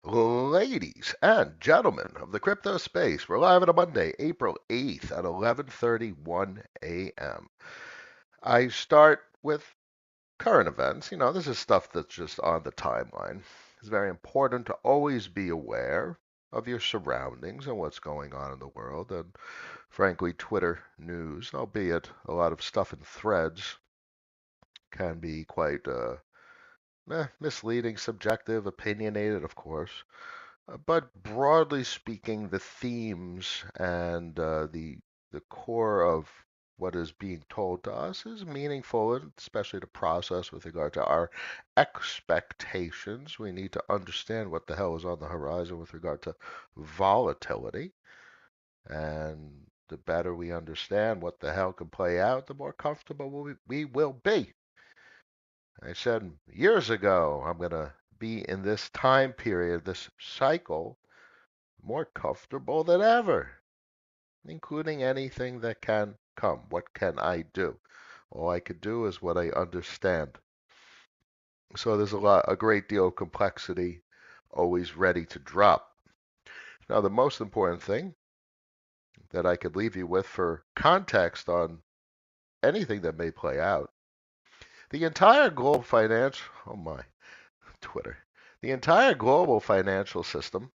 Ladies and gentlemen of the crypto space, we're live on a Monday, April 8th at 11:31 a.m. I start with current events. This is stuff that's just on the timeline. It's very important to always be aware of your surroundings and what's going on in the world. And frankly, Twitter news, albeit a lot of stuff in threads, can be quite misleading, subjective, opinionated, of course. But broadly speaking, the themes and the core of what is being told to us is meaningful, and especially to process with regard to our expectations. We need to understand what the hell is on the horizon with regard to volatility. And the better we understand what the hell can play out, the more comfortable we will be. I said years ago, I'm going to be in this time period, this cycle, more comfortable than ever, including anything that can come. What can I do? All I could do is what I understand. So there's a great deal of complexity always ready to drop. Now, the most important thing that I could leave you with for context on anything that may play out, the entire global financial, oh my, Twitter, the entire global financial system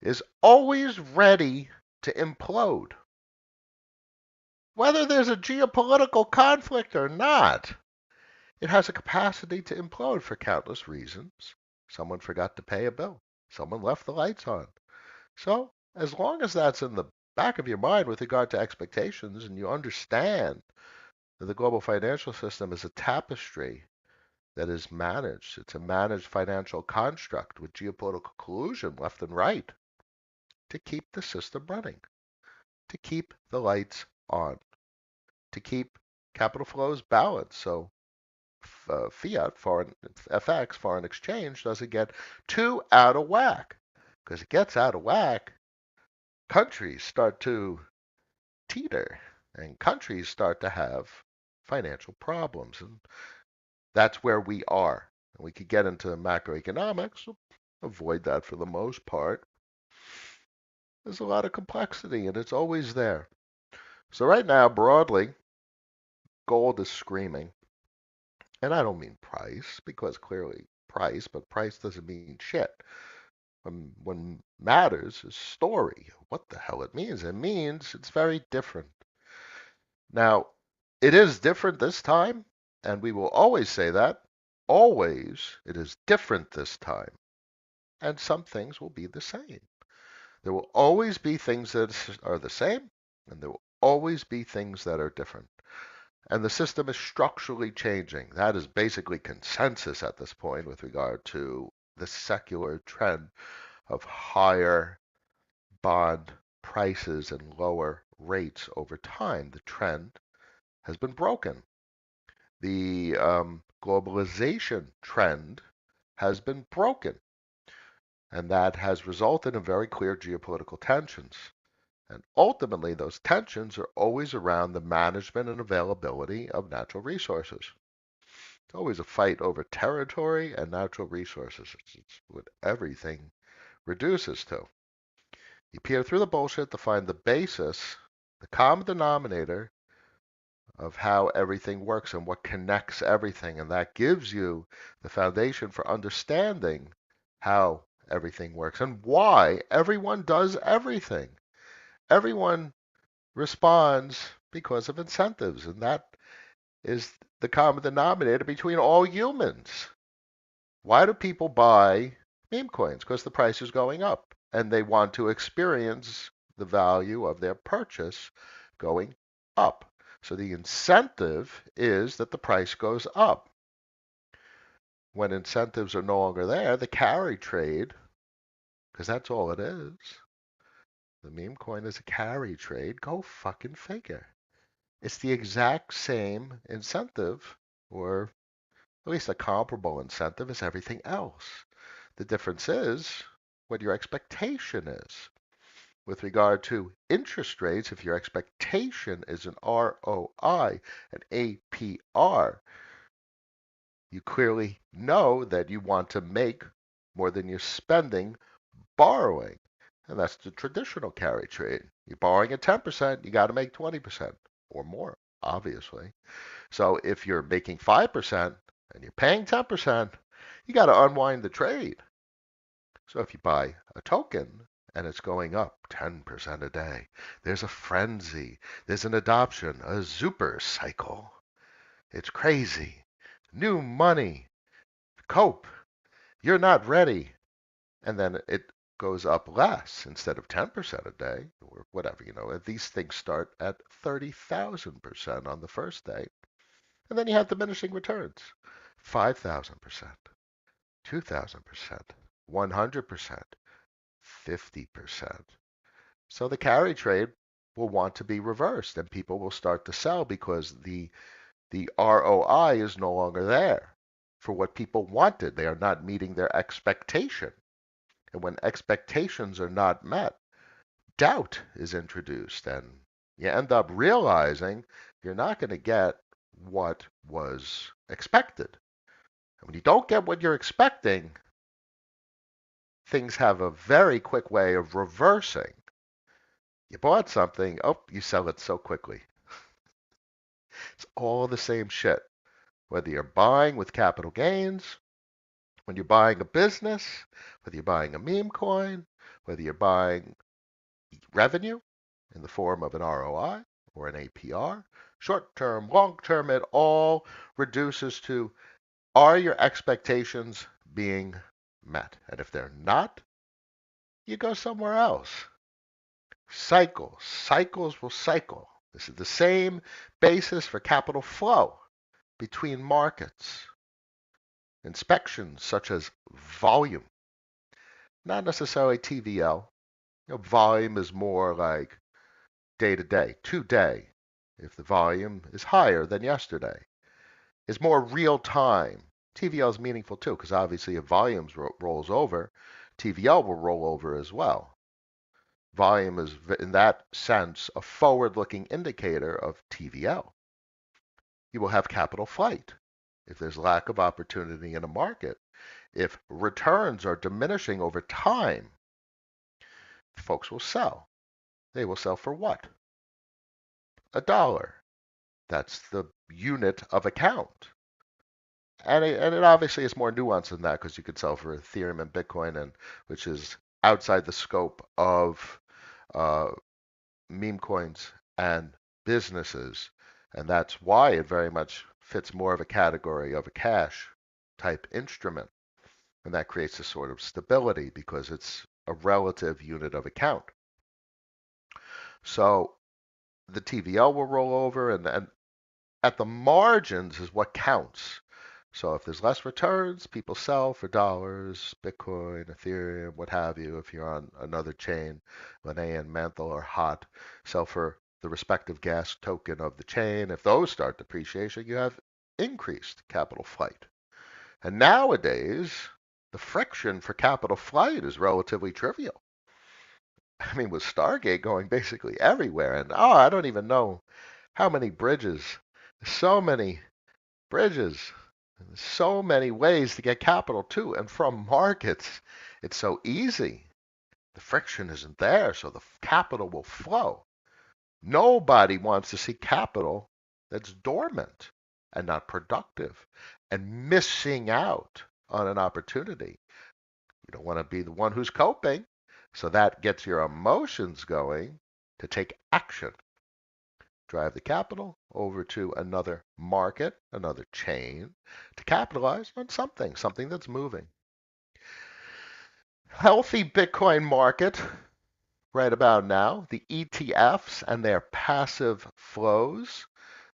is always ready to implode, whether there's a geopolitical conflict or not. It has a capacity to implode for countless reasons. Someone forgot to pay a bill. Someone left the lights on. So, as long as that's in the back of your mind with regard to expectations and you understand that the global financial system is a tapestry that is managed, it's a managed financial construct with geopolitical collusion left and right to keep the system running, to keep the lights on, to keep capital flows balanced. So fiat, foreign FX, foreign exchange, doesn't get too out of whack. Because it gets out of whack, countries start to teeter and countries start to have financial problems. And that's where we are. And we could get into macroeconomics, avoid that for the most part. There's a lot of complexity and it's always there. So right now, broadly, gold is screaming. And I don't mean price, because clearly price, but price doesn't mean shit. When matters is story. What the hell it means? It means it's very different. Now, it is different this time, and we will always say that. Always, it is different this time. And some things will be the same. There will always be things that are the same, and there will always be things that are different. And the system is structurally changing. That is basically consensus at this point with regard to the secular trend of higher bond prices and lower rates over time. The trend has been broken. The globalization trend has been broken. And that has resulted in very clear geopolitical tensions. And ultimately, those tensions are always around the management and availability of natural resources. It's always a fight over territory and natural resources. It's what everything reduces to. You peer through the bullshit to find the basis, the common denominator of how everything works and what connects everything. And that gives you the foundation for understanding how everything works and why everyone does everything. Everyone responds because of incentives, and that is the common denominator between all humans. Why do people buy meme coins? Because the price is going up, and they want to experience the value of their purchase going up. So the incentive is that the price goes up. When incentives are no longer there, the carry trade, because that's all it is. The meme coin is a carry trade. Go fucking figure. It's the exact same incentive, or at least a comparable incentive, as everything else. The difference is what your expectation is. With regard to interest rates, if your expectation is an ROI, an APR, you clearly know that you want to make more than you're spending borrowing. And that's the traditional carry trade. You're borrowing at 10%, you got to make 20% or more, obviously. So if you're making 5% and you're paying 10%, you got to unwind the trade. So if you buy a token and it's going up 10% a day, there's a frenzy, there's an adoption, a super cycle. It's crazy. New money, cope, you're not ready. And then it goes up less instead of 10% a day or whatever, these things start at 30,000% on the first day. And then you have diminishing returns, 5,000%, 2,000%, 100%, 50%. So the carry trade will want to be reversed and people will start to sell because the ROI is no longer there for what people wanted. They are not meeting their expectation. And when expectations are not met, doubt is introduced, and you end up realizing you're not going to get what was expected. And when you don't get what you're expecting, things have a very quick way of reversing. You bought something, oh, you sell it so quickly. It's all the same shit. Whether you're buying with capital gains, when you're buying a business, whether you're buying a meme coin, whether you're buying revenue in the form of an ROI or an APR, short term, long term, it all reduces to, are your expectations being met? And if they're not, you go somewhere else. Cycles will cycle. This is the same basis for capital flow between markets. Inspections such as volume, not necessarily TVL. Volume is more like day to day, today, if the volume is higher than yesterday. Is more real time. TVL is meaningful too, because obviously if volumes rolls over, TVL will roll over as well. Volume is, in that sense, a forward-looking indicator of TVL. You will have capital flight. If there's lack of opportunity in a market, if returns are diminishing over time, folks will sell. They will sell for what? $1. That's the unit of account. And it obviously is more nuanced than that because you could sell for Ethereum and Bitcoin, and which is outside the scope of meme coins and businesses. And that's why it very much fits more of a category of a cash type instrument. And that creates a sort of stability because it's a relative unit of account. So the TVL will roll over, and at the margins is what counts. So if there's less returns, people sell for dollars, Bitcoin, Ethereum, what have you. If you're on another chain, Linea and Mantle are hot, sell for the respective gas token of the chain. If those start depreciation, you have increased capital flight. And nowadays, the friction for capital flight is relatively trivial. I mean, with Stargate going basically everywhere, and I don't even know how many bridges, so many bridges, so many ways to get capital to and from markets. It's so easy. The friction isn't there, so the capital will flow. Nobody wants to see capital that's dormant and not productive and missing out on an opportunity. You don't want to be the one who's coping. So that gets your emotions going to take action. Drive the capital over to another market, another chain, to capitalize on something that's moving. Healthy Bitcoin market right about now. The ETFs and their passive flows.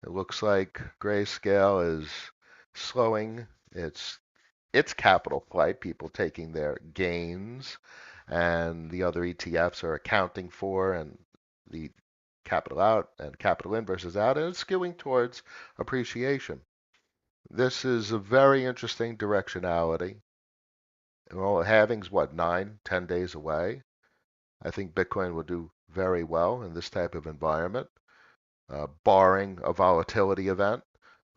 It looks like Grayscale is slowing its capital flight, people taking their gains, and the other ETFs are accounting for, and the capital out and capital in versus out, and it's skewing towards appreciation. This is a very interesting directionality. Well, halving's what, 9, 10 days away? I think Bitcoin will do very well in this type of environment, barring a volatility event.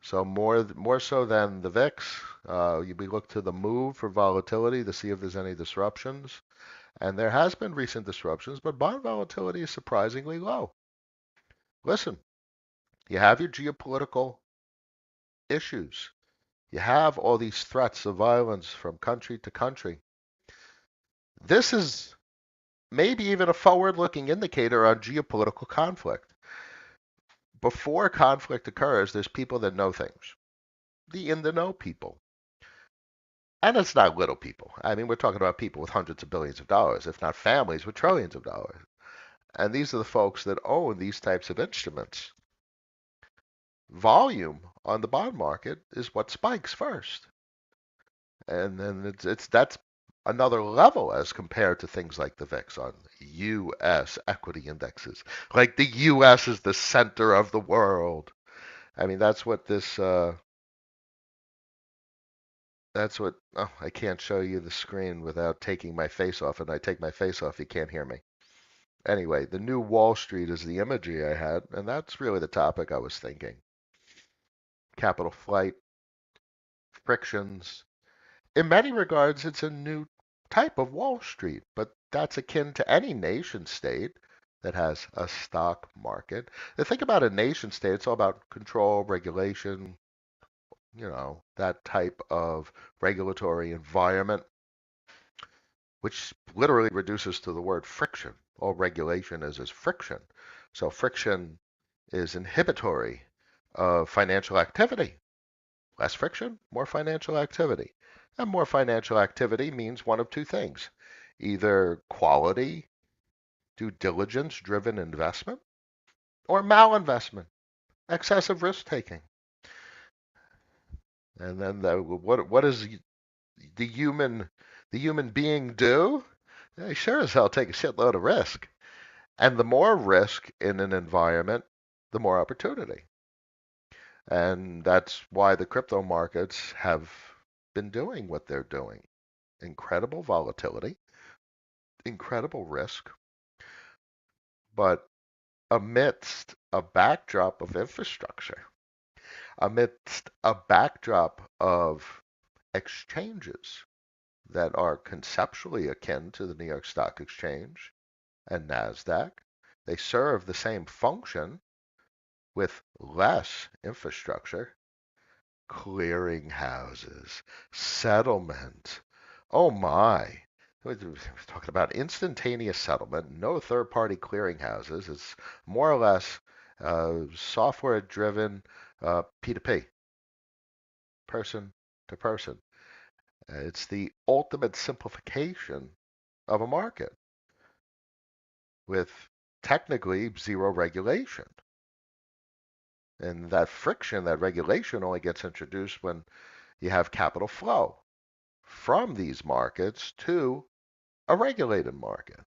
So more so than the VIX, we look to the move for volatility to see if there's any disruptions. And there has been recent disruptions, but bond volatility is surprisingly low. Listen, you have your geopolitical issues. You have all these threats of violence from country to country. This is maybe even a forward-looking indicator on geopolitical conflict. Before conflict occurs, there's people that know things, the in the know people. And it's not little people. I mean, we're talking about people with hundreds of billions of dollars, if not families with trillions of dollars. And these are the folks that own these types of instruments. Volume on the bond market is what spikes first. And then that's another level as compared to things like the VIX on U.S. equity indexes. Like the U.S. is the center of the world. I mean, that's what this. That's what. Oh, I can't show you the screen without taking my face off, and I take my face off, you can't hear me. Anyway, the new Wall Street is the imagery I had, and that's really the topic I was thinking. Capital flight, frictions. In many regards, it's a new type of Wall Street, but that's akin to any nation state that has a stock market. The thing about a nation state, it's all about control, regulation, that type of regulatory environment, which literally reduces to the word friction. All regulation is friction. So friction is inhibitory of financial activity. Less friction, more financial activity. And more financial activity means one of two things. Either quality, due diligence driven investment, or malinvestment, excessive risk taking. And then what does the human being do? They sure as hell take a shitload of risk. And the more risk in an environment, the more opportunity. And that's why the crypto markets have been doing what they're doing. Incredible volatility, incredible risk, but amidst a backdrop of infrastructure, amidst a backdrop of exchanges that are conceptually akin to the New York Stock Exchange and NASDAQ, they serve the same function with less infrastructure. Clearing houses, settlement. Oh my. We're talking about instantaneous settlement, no third-party clearing houses. It's more or less software-driven P2P, person to person. It's the ultimate simplification of a market with technically zero regulation. And that friction, that regulation only gets introduced when you have capital flow from these markets to a regulated market.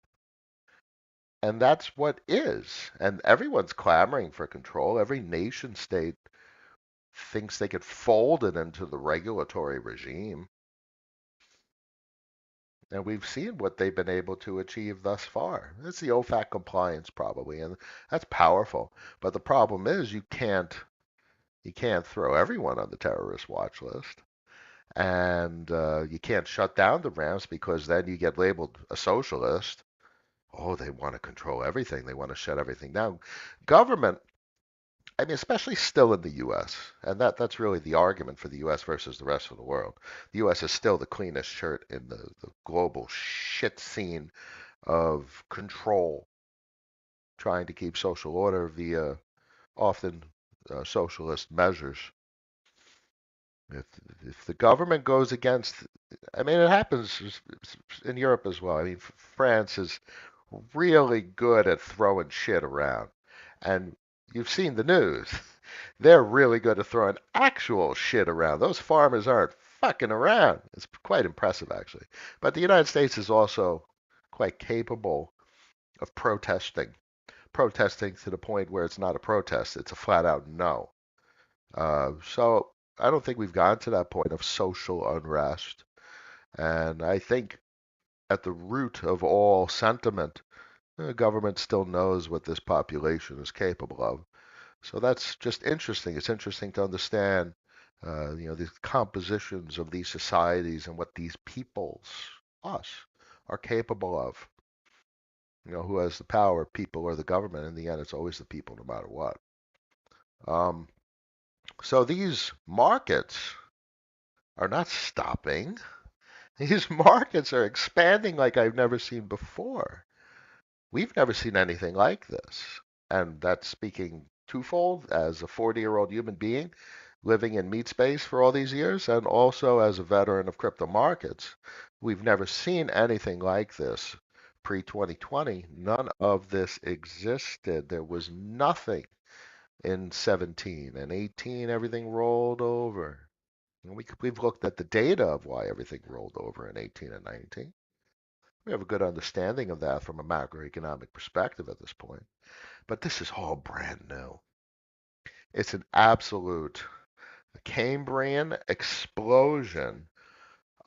And that's what is. And everyone's clamoring for control. Every nation state thinks they could fold it into the regulatory regime. And we've seen what they've been able to achieve thus far. It's the OFAC compliance probably, and that's powerful. But the problem is you can't throw everyone on the terrorist watch list. And you can't shut down the ramps because then you get labeled a socialist. Oh, they want to control everything. They want to shut everything down. Government, I mean, especially still in the U.S., and that's really the argument for the U.S. versus the rest of the world. The U.S. is still the cleanest shirt in the global shit scene of control, trying to keep social order via often socialist measures. If if the government goes against, I mean, it happens in Europe as well. I mean, France is really good at throwing shit around, and you've seen the news. They're really good at throwing actual shit around. Those farmers aren't fucking around. It's quite impressive, actually. But the United States is also quite capable of protesting to the point where it's not a protest; it's a flat out no. So I don't think we've gotten to that point of social unrest. And I think at the root of all sentiment, the government still knows what this population is capable of. So that's just interesting. It's interesting to understand, the compositions of these societies and what these peoples, us, are capable of. Who has the power, people or the government? In the end, it's always the people, no matter what. Um, so these markets are not stopping. These markets are expanding like I've never seen before. We've never seen anything like this. And that's speaking twofold as a 40-year-old human being living in meat space for all these years, and also as a veteran of crypto markets. We've never seen anything like this pre 2020. None of this existed. There was nothing in 17 and 18. Everything rolled over. And we've looked at the data of why everything rolled over in 18 and 19. We have a good understanding of that from a macroeconomic perspective at this point. But this is all brand new. It's an absolute Cambrian explosion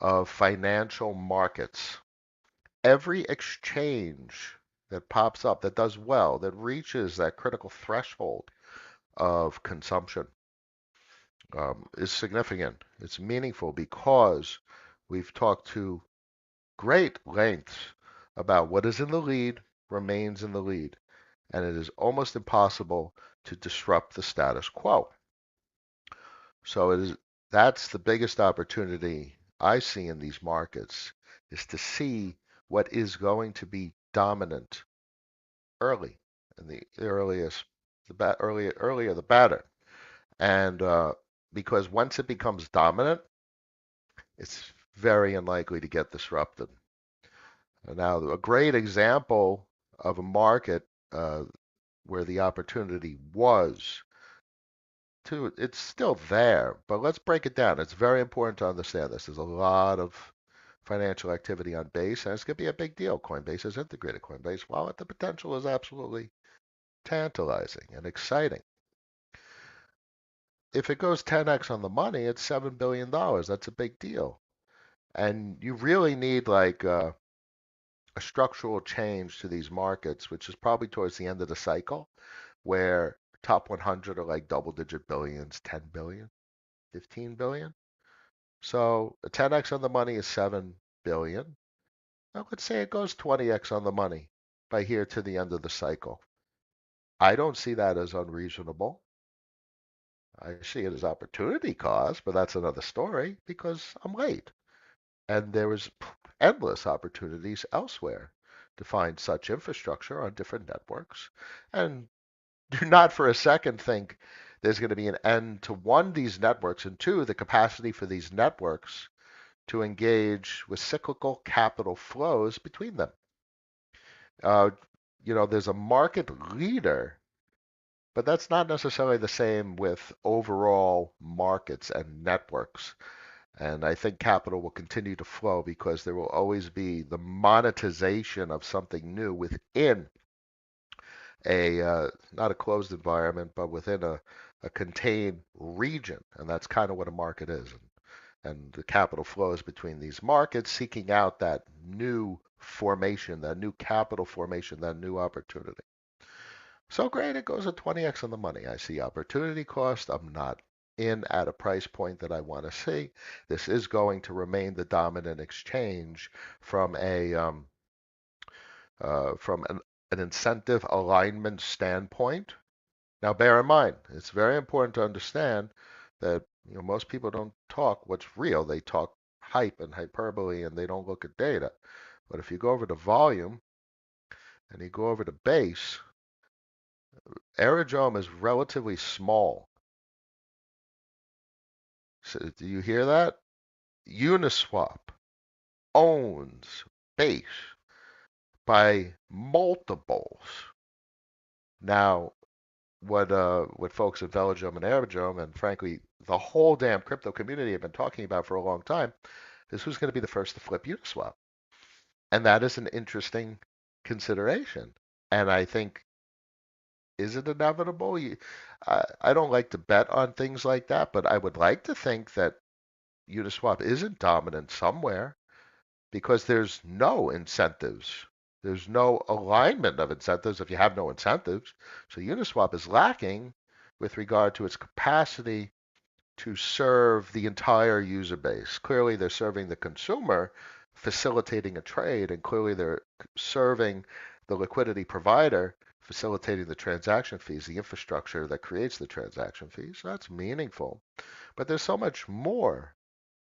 of financial markets. Every exchange that pops up, that does well, that reaches that critical threshold of consumption, is significant. It's meaningful because we've talked to great lengths about what is in the lead remains in the lead, and it is almost impossible to disrupt the status quo. So that's the biggest opportunity I see in these markets, is to see what is going to be dominant early, and the earliest, earlier the better. And because once it becomes dominant, it's very unlikely to get disrupted. Now, a great example of a market where the opportunity was it's still there, but let's break it down. It's very important to understand this. There's a lot of financial activity on Base, and it's going to be a big deal. Coinbase has integrated Coinbase Wallet. The potential is absolutely tantalizing and exciting. If it goes 10x on the money, it's $7 billion. That's a big deal. And you really need like a structural change to these markets, which is probably towards the end of the cycle, where top 100 are like double digit billions, 10 billion, 15 billion. So a 10x on the money is 7 billion. Now let's say it goes 20x on the money by here to the end of the cycle. I don't see that as unreasonable. I see it as opportunity cost, but that's another story because I'm late. And there is endless opportunities elsewhere to find such infrastructure on different networks. And do not for a second think there's going to be an end to one, these networks, and two, the capacity for these networks to engage with cyclical capital flows between them. Uh, there's a market leader, but that's not necessarily the same with overall markets and networks. And I think capital will continue to flow because there will always be the monetization of something new within not a closed environment, but within a contained region. And that's kind of what a market is. And the capital flows between these markets, seeking out that new formation, that new capital formation, that new opportunity. So great, it goes at 20x on the money. I see opportunity cost. I'm not in at a price point that I want to see. This is going to remain the dominant exchange from an incentive alignment standpoint. Now, bear in mind, it's very important to understand that most people don't talk what's real. They talk hype and hyperbole, and they don't look at data. But if you go over to volume and you go over to base, aerodrome is relatively small. So do you hear that? Uniswap owns base by multiples. Now, what folks at Velodrome and Aerodrome, and frankly the whole damn crypto community have been talking about for a long time, is who's going to be the first to flip Uniswap. And that is an interesting consideration. And I think, is it inevitable? I don't like to bet on things like that, but I would like to think that Uniswap isn't dominant somewhere because there's no incentives. There's no alignment of incentives if you have no incentives. So Uniswap is lacking with regard to its capacity to serve the entire user base. Clearly, they're serving the consumer, facilitating a trade, and clearly they're serving the liquidity provider, facilitating the transaction fees, the infrastructure that creates the transaction fees. So that's meaningful. But there's so much more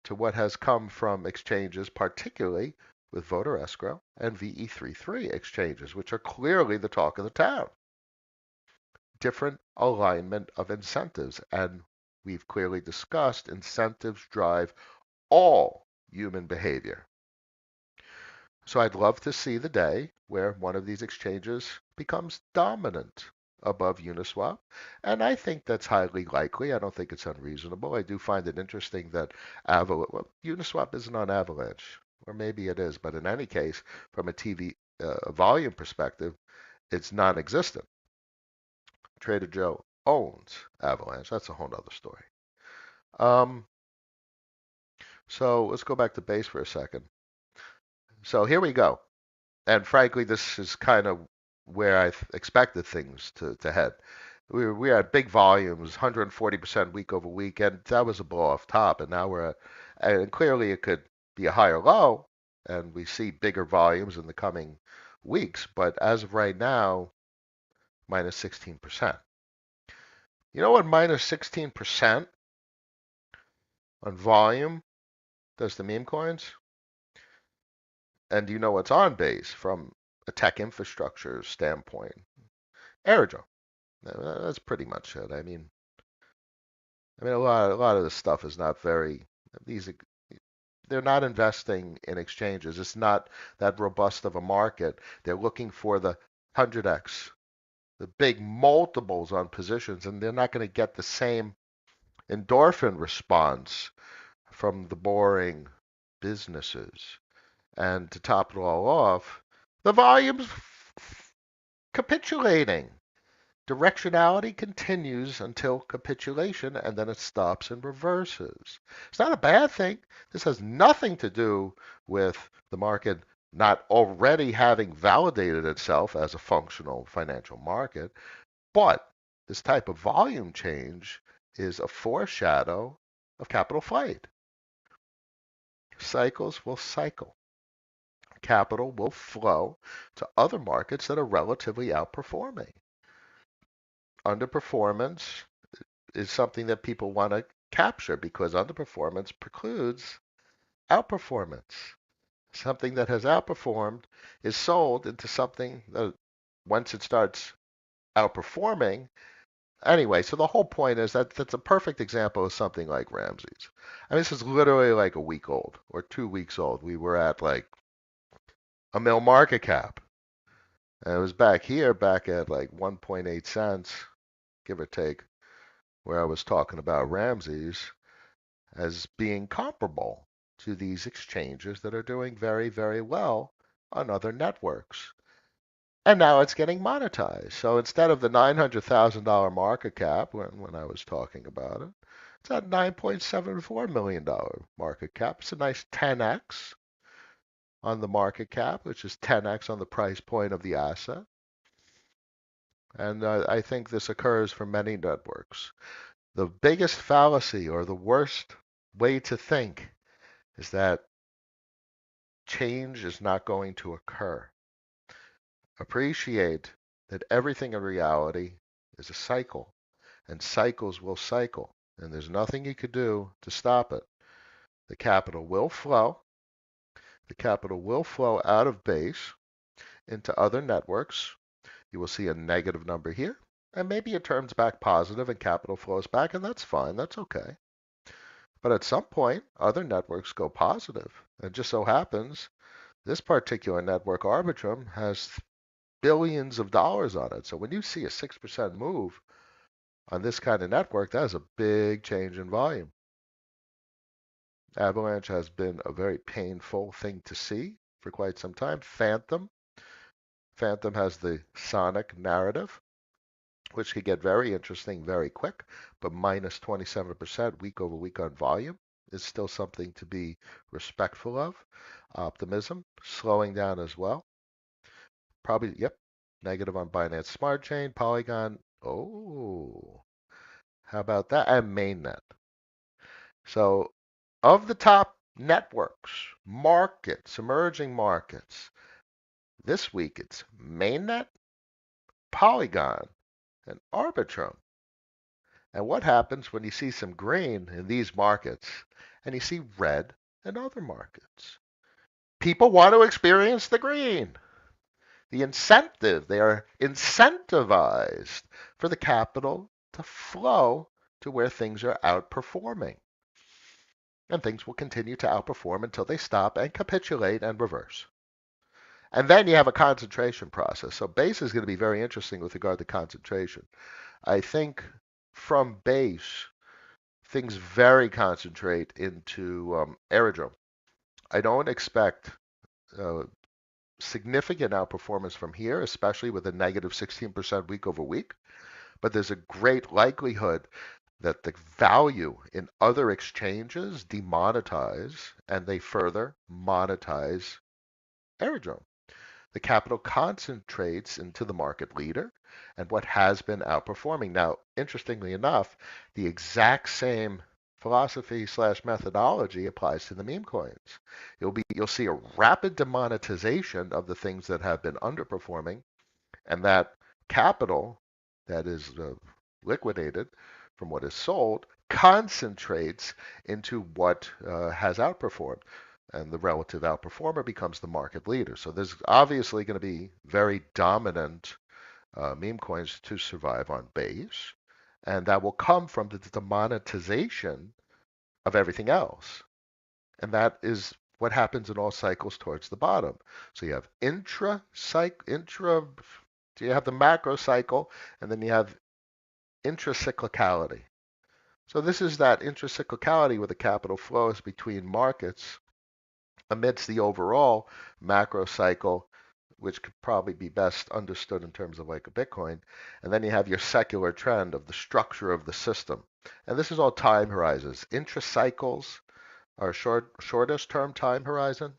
to what has come from exchanges, particularly with voter escrow and VE33 exchanges, which are clearly the talk of the town. Different alignment of incentives, and we've clearly discussed incentives drive all human behavior. So I'd love to see the day where one of these exchanges becomes dominant above Uniswap, and I think that's highly likely. I don't think it's unreasonable. I do find it interesting that Uniswap isn't on Avalanche, or maybe it is, but in any case, from a TV volume perspective, it's non-existent. Trader Joe owns Avalanche. That's a whole other story. Um, so let's go back to base for a second. So here we go. And frankly, this is kind of where I expected things to head. We had big volumes, 140% week over week, and that was a blow off top. And now and clearly it could be a higher low, and we see bigger volumes in the coming weeks. But as of right now, minus 16%. You know what minus 16% on volume does to meme coins? And do you know what's on base from a tech infrastructure standpoint? Aerodrome. That's pretty much it. A lot of this stuff is not very. These they're not investing in exchanges. It's not that robust of a market. They're looking for the 100x, the big multiples on positions, and they're not going to get the same endorphin response from the boring businesses. And to top it all off, the volume's capitulating. Directionality continues until capitulation, and then it stops and reverses. It's not a bad thing. This has nothing to do with the market not already having validated itself as a functional financial market, but this type of volume change is a foreshadow of capital flight. Cycles will cycle. Capital will flow to other markets that are relatively outperforming. Underperformance is something that people want to capture because underperformance precludes outperformance. Something that has outperformed is sold into something that once it starts outperforming. Anyway, so the whole point is that that's a perfect example of something like Ramsey's. This is literally like a week old or 2 weeks old. We were at like a mil market cap. And it was back at like 1.8 cents, give or take, where I was talking about Ramsey's as being comparable to these exchanges that are doing very, very well on other networks. And now it's getting monetized. So instead of the $900,000 market cap when I was talking about it, it's at $9.74 million market cap. It's a nice 10x on the market cap, which is 10x on the price point of the asset. And I think this occurs for many networks. The biggest fallacy or the worst way to think is that change is not going to occur. Appreciate that everything in reality is a cycle, and cycles will cycle, and there's nothing you could do to stop it. The capital will flow. The capital will flow out of base into other networks. You will see a negative number here, and maybe it turns back positive and capital flows back, and that's fine. That's okay. But at some point, other networks go positive. And it just so happens this particular network, Arbitrum, has billions of dollars on it. So when you see a 6% move on this kind of network, that is a big change in volume. Avalanche has been a very painful thing to see for quite some time. Phantom has the Sonic narrative, which could get very interesting very quick, but minus 27% week over week on volume is still something to be respectful of. Optimism slowing down as well. Probably, yep, negative on Binance Smart Chain, Polygon. Oh, How about that? And Mainnet. So of the top networks, markets, emerging markets, this week it's Mainnet, Polygon, and Arbitrum. And what happens when you see some green in these markets and you see red in other markets? People want to experience the green. The incentive, they are incentivized for the capital to flow to where things are outperforming. And things will continue to outperform until they stop and capitulate and reverse. And then you have a concentration process. So base is going to be very interesting with regard to concentration. I think from base, things very concentrate into aerodrome. I don't expect uh, significant outperformance from here, especially with a negative 16% week over week. But there's a great likelihood that the value in other exchanges demonetize and they further monetize aerodrome. The capital concentrates into the market leader and what has been outperforming. Now, interestingly enough, the exact same philosophy slash methodology applies to the meme coins. You'll see a rapid demonetization of the things that have been underperforming, and that capital that is liquidated from what is sold concentrates into what has outperformed. And the relative outperformer becomes the market leader. So there's obviously going to be very dominant meme coins to survive on base. And that will come from the demonetization of everything else. And that is what happens in all cycles towards the bottom. So you have so you have the macro cycle, and then you have intracyclicality. So this is that intracyclicality where the capital flows between markets amidst the overall macro cycle, which could probably be best understood in terms of like a Bitcoin. And then you have your secular trend of the structure of the system. And this is all time horizons. Intracycles are shortest term time horizon.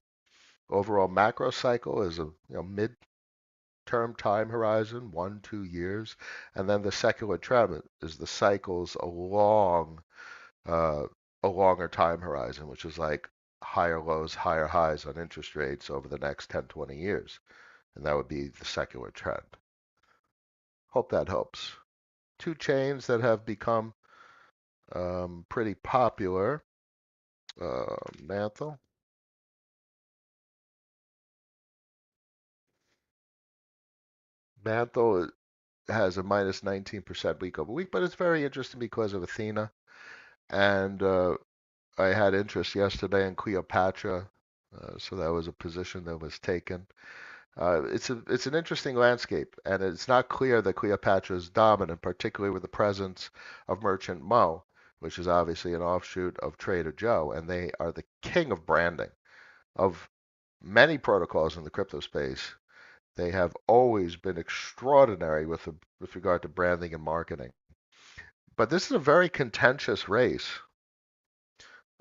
Overall macro cycle is a mid-term time horizon, 1-2 years. And then the secular trend is the cycles along a longer time horizon, which is like higher lows, higher highs on interest rates over the next 10, 20 years. And that would be the secular trend. Hope that helps. Two chains that have become pretty popular. Mantle. Mantle has a minus 19% week over week, but it's very interesting because of Athena. And I had interest yesterday in Cleopatra, so that was a position that was taken. It's an interesting landscape, and it's not clear that Cleopatra is dominant, particularly with the presence of Merchant Mo, which is obviously an offshoot of Trader Joe, and they are the king of branding. Of many protocols in the crypto space, they have always been extraordinary with regard to branding and marketing. But this is a very contentious race.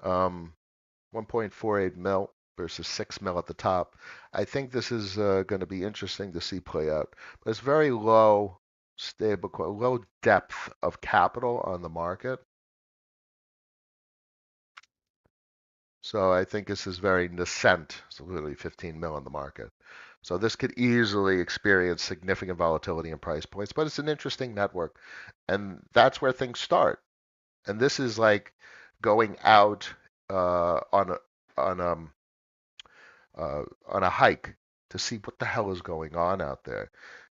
1.48 mil versus 6 mil at the top. I think this is going to be interesting to see play out. But it's very low stable, low depth of capital on the market. So I think this is very nascent. It's literally 15 mil in the market. So this could easily experience significant volatility in price points, but it's an interesting network. And that's where things start. And this is like going out on on on a hike to see what the hell is going on out there.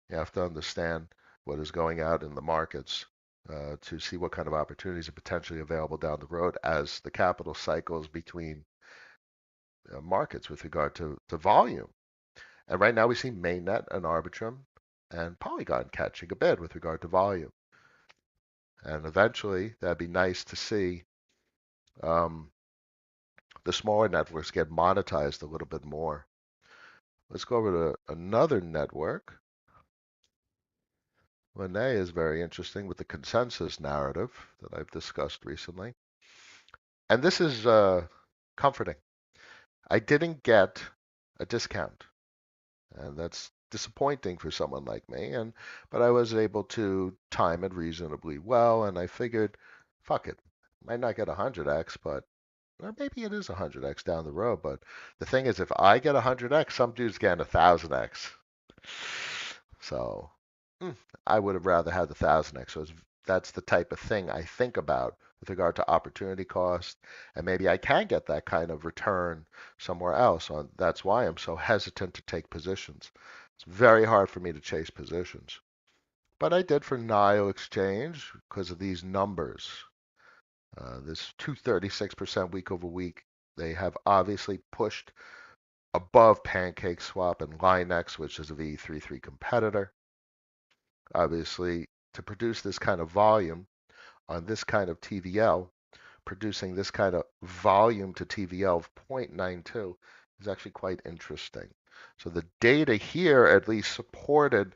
You have to understand what is going out in the markets to see what kind of opportunities are potentially available down the road as the capital cycles between markets with regard to volume. And right now we see Mainnet and Arbitrum and Polygon catching a bid with regard to volume. And eventually that'd be nice to see um, the smaller networks get monetized a little bit more. Let's go over to another network. Monet is very interesting with the consensus narrative that I've discussed recently. And this is comforting. I didn't get a discount. And that's disappointing for someone like me. But I was able to time it reasonably well, and I figured, fuck it, might not get 100x, but or maybe it is 100x down the road. But the thing is, if I get 100x, some dude's getting 1000x. So I would have rather had the 1000x. So that's the type of thing I think about with regard to opportunity cost, and maybe I can get that kind of return somewhere else. That's why I'm so hesitant to take positions. It's very hard for me to chase positions. But I did for Nile Exchange because of these numbers. This 236% week over week. They have obviously pushed above Pancake Swap and Linex, which is a V33 competitor. Obviously, to produce this kind of volume on this kind of TVL, producing this kind of volume to TVL of 0.92 is actually quite interesting. So the data here at least supported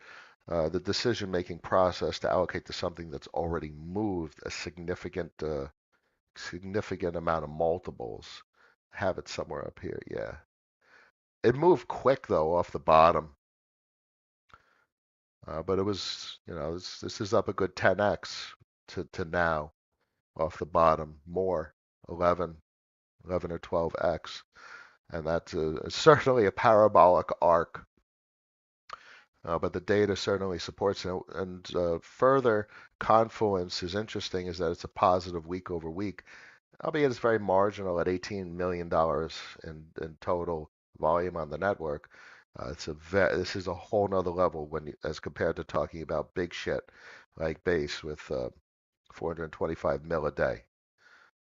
the decision-making process to allocate to something that's already moved a significant amount of multiples. Have it somewhere up here, yeah. It moved quick though off the bottom, but it was, this is up a good 10x to now off the bottom, more 11 or 12x, and that's certainly a parabolic arc. But the data certainly supports it. And further confluence is interesting is that it's a positive week over week, albeit it's very marginal at $18 million in total volume on the network. This is a whole nother level as compared to talking about big shit like Base with 425 mil a day.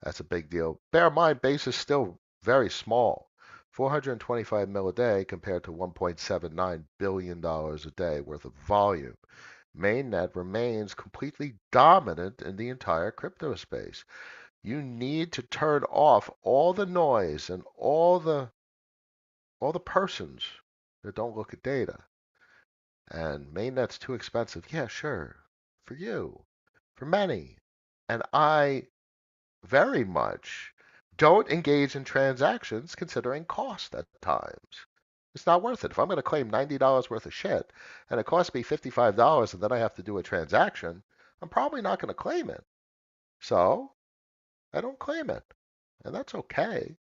That's a big deal. Bear in mind, Base is still very small. 425 mil a day compared to $1.79 billion a day worth of volume. Mainnet remains completely dominant in the entire crypto space. You need to turn off all the noise and all the persons that don't look at data. And Mainnet's too expensive. Yeah, sure. For you. For many. And I very much don't engage in transactions considering cost at times. It's not worth it. If I'm going to claim $90 worth of shit and it costs me $55 and then I have to do a transaction, I'm probably not going to claim it. So I don't claim it. And that's okay.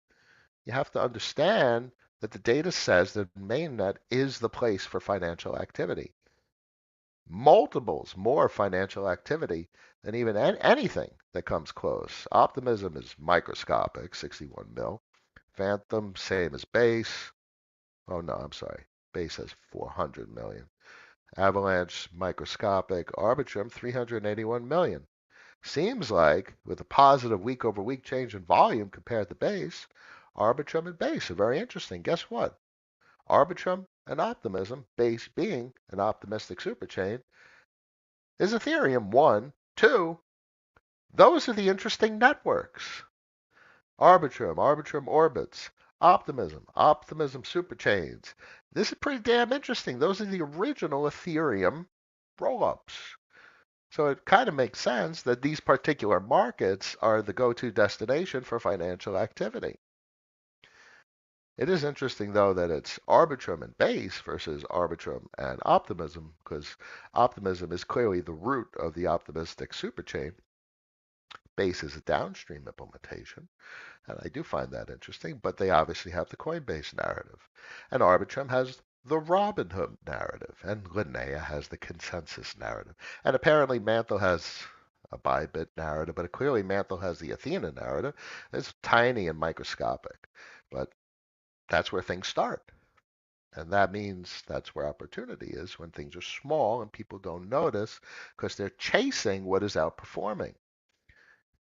You have to understand that the data says that mainnet is the place for financial activity. Multiples more financial activity than even anything that comes close. Optimism is microscopic, 61 mil. Phantom, same as Base. Oh no, I'm sorry. Base has 400 million. Avalanche, microscopic. Arbitrum, 381 million. Seems like, with a positive week over week change in volume compared to Base, Arbitrum and Base are very interesting. Guess what? Arbitrum and Optimism, Base being an optimistic superchain, is Ethereum. One. Two, those are the interesting networks. Arbitrum orbits, Optimism superchains. This is pretty damn interesting. Those are the original Ethereum rollups. So it kind of makes sense that these particular markets are the go-to destination for financial activity. It is interesting, though, that it's Arbitrum and Base versus Arbitrum and Optimism, because Optimism is clearly the root of the optimistic superchain. Base is a downstream implementation, and I do find that interesting, but they obviously have the Coinbase narrative. And Arbitrum has the Robinhood narrative, and Linnea has the consensus narrative. And apparently Mantle has a Bybit narrative, but clearly Mantle has the Athena narrative. It's tiny and microscopic, but that's where things start. And that means that's where opportunity is when things are small and people don't notice because they're chasing what is outperforming.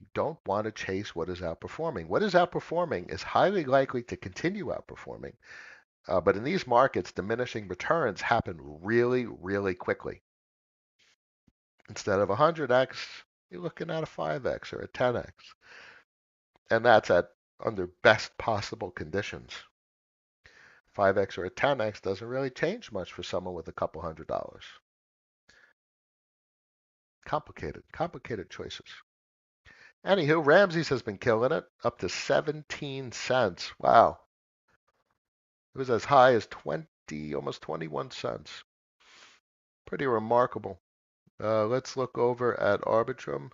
You don't want to chase what is outperforming. What is outperforming is highly likely to continue outperforming. But in these markets, diminishing returns happen really, really quickly. Instead of 100x, you're looking at a 5x or a 10x. And that's under best possible conditions. 5x or a 10x doesn't really change much for someone with a couple $100. Complicated choices. Anywho, Ramsey's has been killing it, up to 17 cents. Wow. It was as high as 20, almost 21 cents. Pretty remarkable. Let's look over at Arbitrum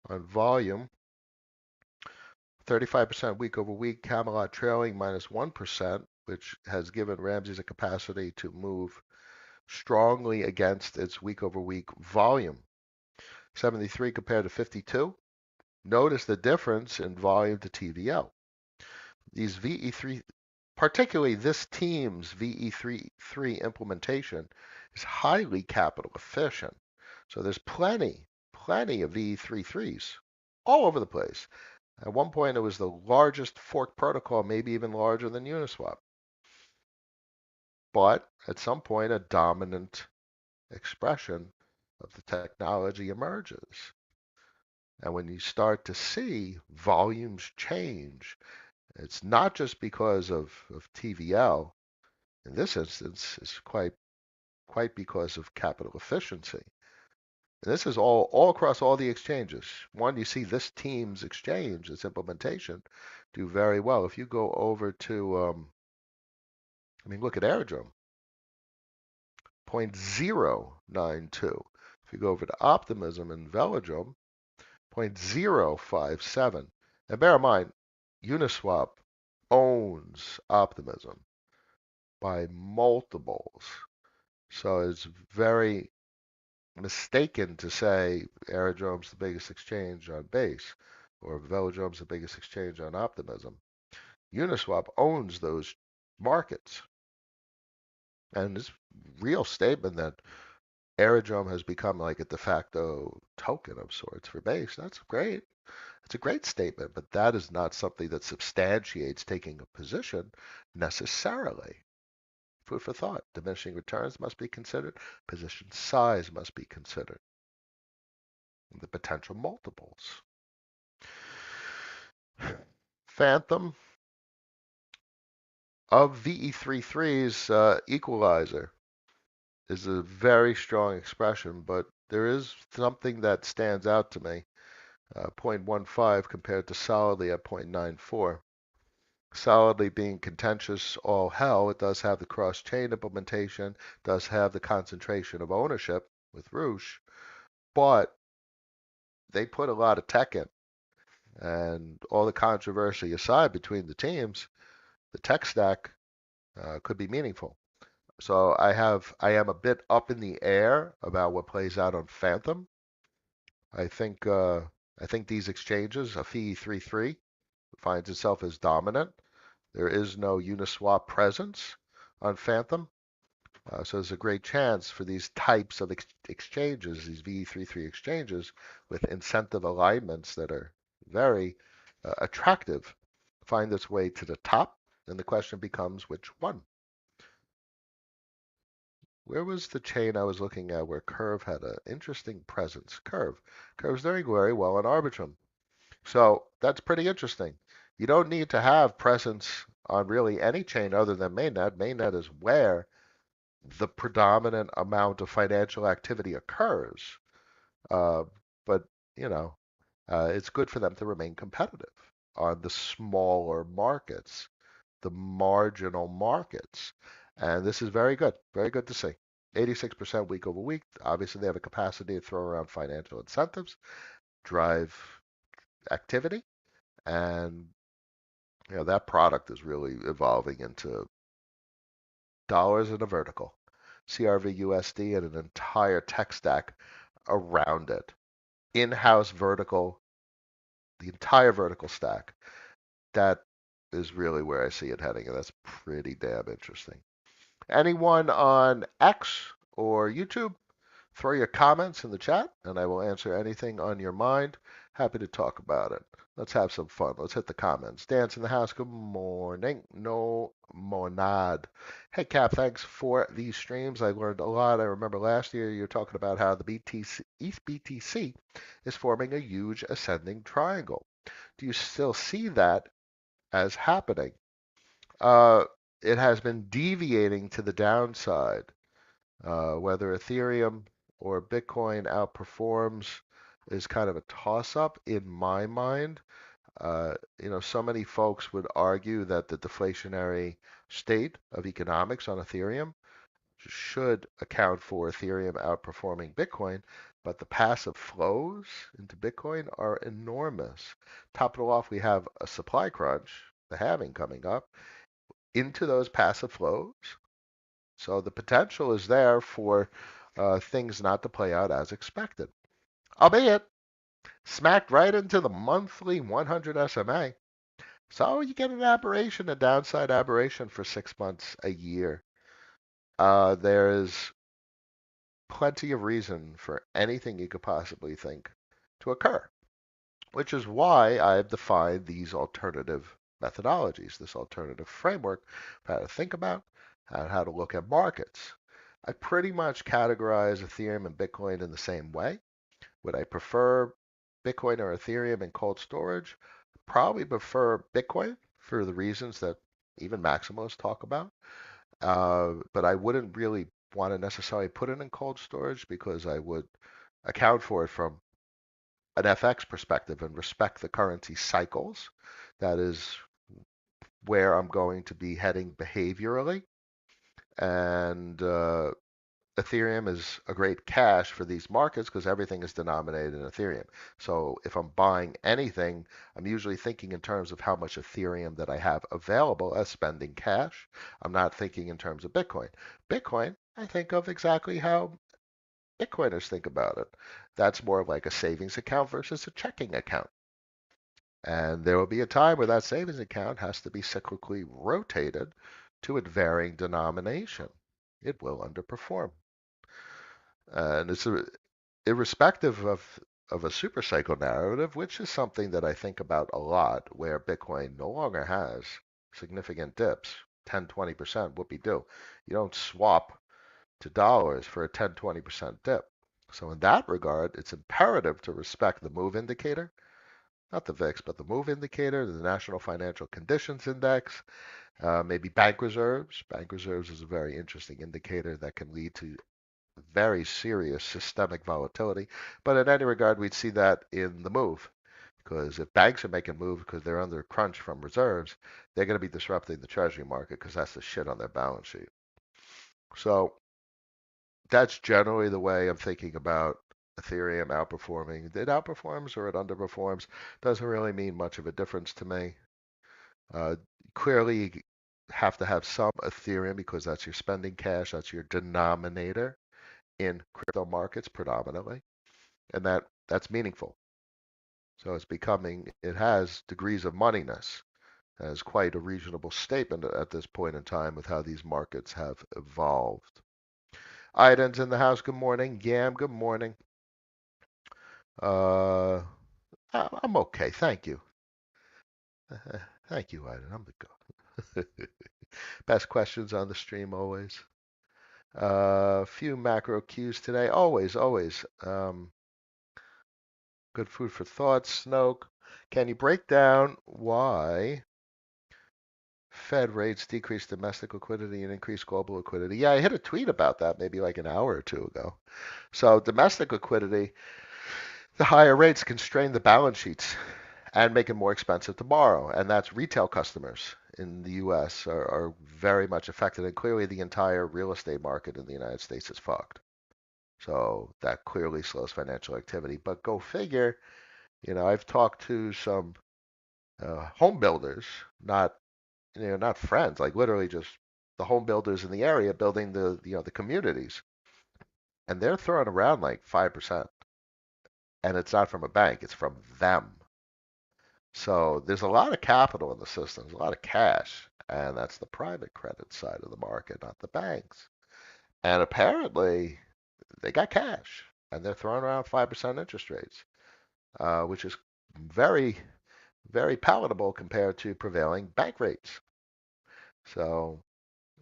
on volume. 35% week over week, Camelot trailing minus 1%, which has given Ramsey's a capacity to move strongly against its week over week volume. 73 compared to 52. Notice the difference in volume to TVL. These VE3, particularly this team's VE3 implementation, is highly capital efficient. So there's plenty of VE33s all over the place. At one point, it was the largest fork protocol, maybe even larger than Uniswap. But at some point, a dominant expression of the technology emerges. And when you start to see volumes change, it's not just because of TVL. In this instance, it's quite because of capital efficiency. And this is all across all the exchanges. One, you see this team's exchange, this implementation, do very well. If you go over to, look at Airdrome, 0.092. If you go over to Optimism and Velodrome, 0.057. And bear in mind, Uniswap owns Optimism by multiples. So it's very mistaken to say Aerodrome's the biggest exchange on Base or Velodrome's the biggest exchange on Optimism. Uniswap owns those markets. And this real statement that Aerodrome has become like a de facto token of sorts for Base, that's great. It's a great statement, but that is not something that substantiates taking a position necessarily. Food for thought. Diminishing returns must be considered. Position size must be considered. And the potential multiples. Phantom of VE33's equalizer is a very strong expression, but there is something that stands out to me. 0.15 compared to solidly at 0.94. Solidly being contentious all hell, it does have the cross-chain implementation, does have the concentration of ownership with Roosh, but they put a lot of tech in. And all the controversy aside between the teams, the tech stack could be meaningful. So I am a bit up in the air about what plays out on Phantom. I think these exchanges, a FE33 finds itself as dominant. There is no Uniswap presence on Phantom. So there's a great chance for these types of exchanges, these VE33 exchanges, with incentive alignments that are very attractive, find its way to the top. And the question becomes which one? Where was the chain I was looking at where Curve had an interesting presence? Curve's doing very well in Arbitrum. So that's pretty interesting. You don't need to have presence on really any chain other than Mainnet. Mainnet is where the predominant amount of financial activity occurs. Uh, but, you know, it's good for them to remain competitive on the smaller markets, the marginal markets. And this is very good to see. 86% week over week. Obviously, they have a capacity to throw around financial incentives, drive activity, and that product is really evolving into dollars in a vertical, CRV USD, and an entire tech stack around it. In-house vertical, the entire vertical stack. That is really where I see it heading, and that's pretty damn interesting. Anyone on X or YouTube, throw your comments in the chat, and I will answer anything on your mind. Happy to talk about it. Let's have some fun. Let's hit the comments. Dance in the house. Good morning. No monad. Hey, Cap, thanks for these streams. I learned a lot. I remember last year you were talking about how the East BTC is forming a huge ascending triangle. Do you still see that as happening? It has been deviating to the downside. Whether Ethereum or Bitcoin outperforms is kind of a toss-up in my mind. So many folks would argue that the deflationary state of economics on Ethereum should account for Ethereum outperforming Bitcoin, but the passive flows into Bitcoin are enormous. Top it all off, we have a supply crunch, the halving coming up, into those passive flows. So the potential is there for things not to play out as expected. Albeit, smacked right into the monthly 100 SMA. So you get an aberration, a downside aberration for 6 months, a year. There is plenty of reason for anything you could possibly think to occur, which is why I've defined these alternative methodologies, this alternative framework for how to think about and how to look at markets. I pretty much categorize Ethereum and Bitcoin in the same way. Would I prefer Bitcoin or Ethereum in cold storage? Probably prefer Bitcoin for the reasons that even maximalists talk about. But I wouldn't really want to necessarily put it in cold storage because I would account for it from an FX perspective and respect the currency cycles. That is where I'm going to be heading behaviorally. And Ethereum is a great cash for these markets because everything is denominated in Ethereum. So if I'm buying anything, I'm usually thinking in terms of how much Ethereum that I have available as spending cash. I'm not thinking in terms of Bitcoin. Bitcoin, I think of exactly how Bitcoiners think about it. That's more of like a savings account versus a checking account. And there will be a time where that savings account has to be cyclically rotated to a varying denomination. It will underperform. And it's irrespective of a super cycle narrative, which is something that I think about a lot, where Bitcoin no longer has significant dips, 10, 20%, whoopie-doo. You don't swap to dollars for a 10, 20% dip. So in that regard, it's imperative to respect the move indicator, not the VIX, but the move indicator, the National Financial Conditions Index, maybe bank reserves. Bank reserves is a very interesting indicator that can lead to very serious systemic volatility. But in any regard, we'd see that in the move. Because if banks are making moves because they're under crunch from reserves, they're going to be disrupting the treasury market because that's the shit on their balance sheet. So that's generally the way I'm thinking about Ethereum outperforming. It outperforms or it underperforms doesn't really mean much of a difference to me. Uh, Clearly, you have to have some Ethereum because that's your spending cash, that's your denominator in crypto markets predominantly, and that's meaningful. So it has degrees of moneyness. As quite a reasonable statement at this point in time with how these markets have evolved. Iden's in the house. Good morning. Yam, good morning. Uh, I'm okay. Thank you. Thank you, Iden. I'm good. Best questions on the stream always. Few macro cues today. Always, always. Good food for thought. Snoke. Can you break down why Fed rates decrease domestic liquidity and increase global liquidity? Yeah, I hit a tweet about that maybe like an hour or two ago. So domestic liquidity, the higher rates constrain the balance sheets and make it more expensive to borrow. And that's retail customers in the U.S. are very much affected. And clearly the entire real estate market in the United States is fucked. So that clearly slows financial activity. But go figure, I've talked to some home builders, not friends, like literally just the home builders in the area building the communities. And they're throwing around like 5%. And it's not from a bank, it's from them. So there's a lot of capital in the system, there's a lot of cash, and that's the private credit side of the market, not the banks. And apparently they got cash, and they're throwing around 5% interest rates, which is very, very palatable compared to prevailing bank rates. So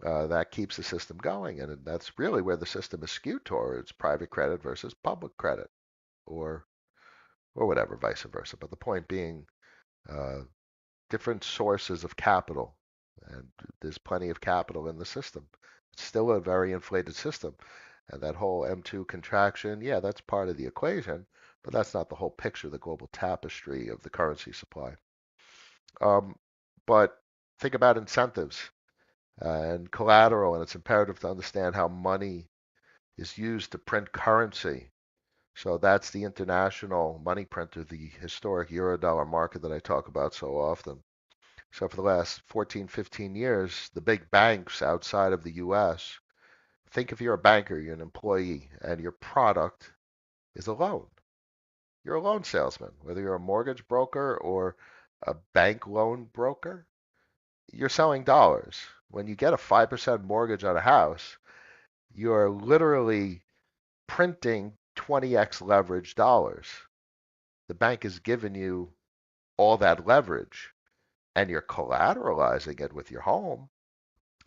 that keeps the system going, and that's really where the system is skewed towards private credit versus public credit, or or whatever, vice versa. But the point being, uh, different sources of capital, and there's plenty of capital in the system. It's still a very inflated system, and that whole M2 contraction, yeah, that's part of the equation, but that's not the whole picture, the global tapestry of the currency supply. Um, but think about incentives. and collateral, and it's imperative to understand how money is used to print currency. So that's the international money printer, the historic Eurodollar market that I talk about so often. So for the last 14, 15 years, the big banks outside of the US, think if you're a banker, you're an employee, and your product is a loan. You're a loan salesman, whether you're a mortgage broker or a bank loan broker, you're selling dollars. When you get a 5% mortgage on a house, you're literally printing 20x leverage dollars. The bank has given you all that leverage and you're collateralizing it with your home.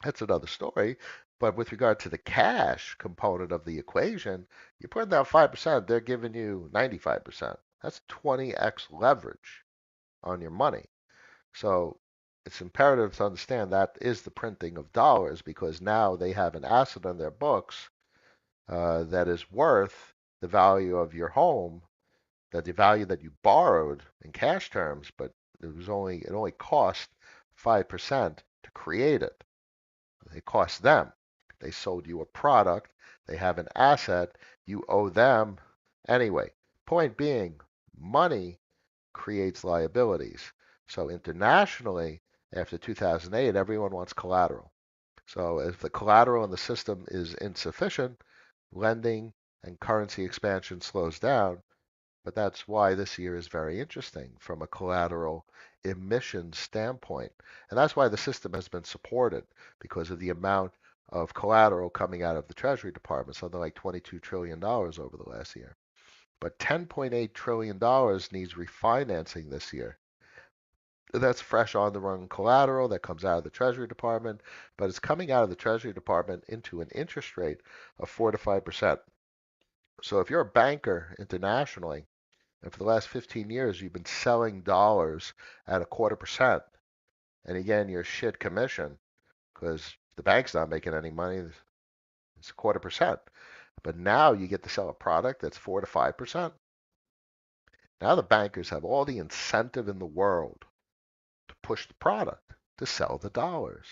That's another story. But with regard to the cash component of the equation, you're putting down 5%, they're giving you 95%. That's 20x leverage on your money. So it's imperative to understand that is the printing of dollars because now they have an asset on their books that is worth the value of your home, that the value that you borrowed in cash terms, but it only cost 5% to create it. It cost them. They sold you a product. They have an asset. You owe them. Anyway, point being, money creates liabilities. So internationally, after 2008, everyone wants collateral. So if the collateral in the system is insufficient, lending and currency expansion slows down. But that's why this year is very interesting from a collateral emission standpoint. And that's why the system has been supported because of the amount of collateral coming out of the Treasury Department, something like $22 trillion over the last year. But $10.8 trillion needs refinancing this year. That's fresh on the run collateral that comes out of the Treasury Department, but it's coming out of the Treasury Department into an interest rate of 4 to 5%. So if you're a banker internationally, and for the last 15 years, you've been selling dollars at a 1/4%. And again, your shit commission, because the bank's not making any money, it's a 1/4%. But now you get to sell a product that's 4 to 5%. Now the bankers have all the incentive in the world to push the product, to sell the dollars.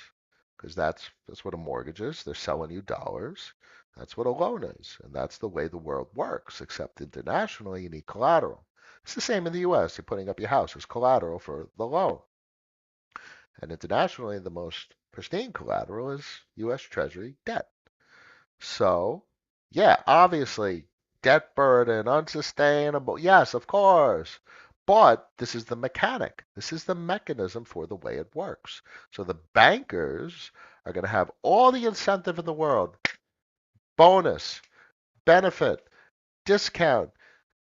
Because that's what a mortgage is. They're selling you dollars. That's what a loan is. And that's the way the world works, except internationally, you need collateral. It's the same in the US. You're putting up your house as collateral for the loan. And internationally, the most pristine collateral is US Treasury debt. So, yeah, obviously, debt burden, unsustainable. Yes, of course. But this is the mechanic. This is the mechanism for the way it works. So the bankers are going to have all the incentive in the world, bonus, benefit, discount,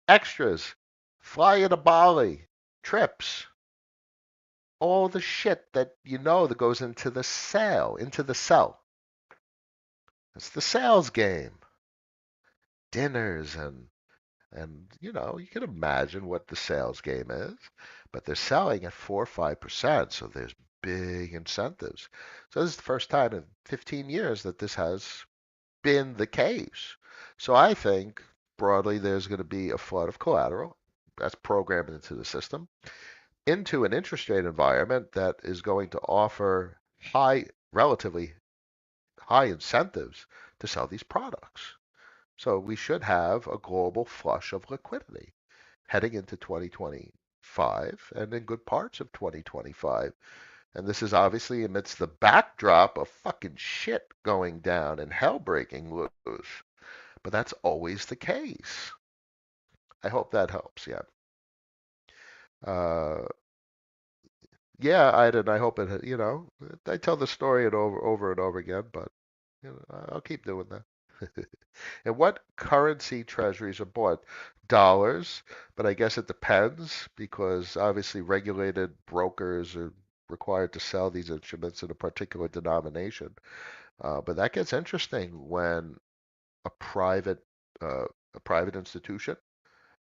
extras, fly you to Bali, trips, all the shit that you know that goes into the sale, into the sell. It's the sales game. Dinners and you can imagine what the sales game is, but they're selling at 4 or 5%, so there's big incentives. So this is the first time in 15 years that this has been the case. So I think broadly there's going to be a flood of collateral that's programmed into the system, into an interest rate environment that is going to offer relatively high incentives to sell these products. So we should have a global flush of liquidity heading into 2025 and in good parts of 2025. And this is obviously amidst the backdrop of fucking shit going down and hell breaking loose. But that's always the case. I hope that helps. Yeah. Uh, yeah, I hope it, I tell the story over and over again, but I'll keep doing that. And what currency treasuries are bought? Dollars, but I guess it depends because obviously regulated brokers are required to sell these instruments in a particular denomination. But that gets interesting when a private a private institution,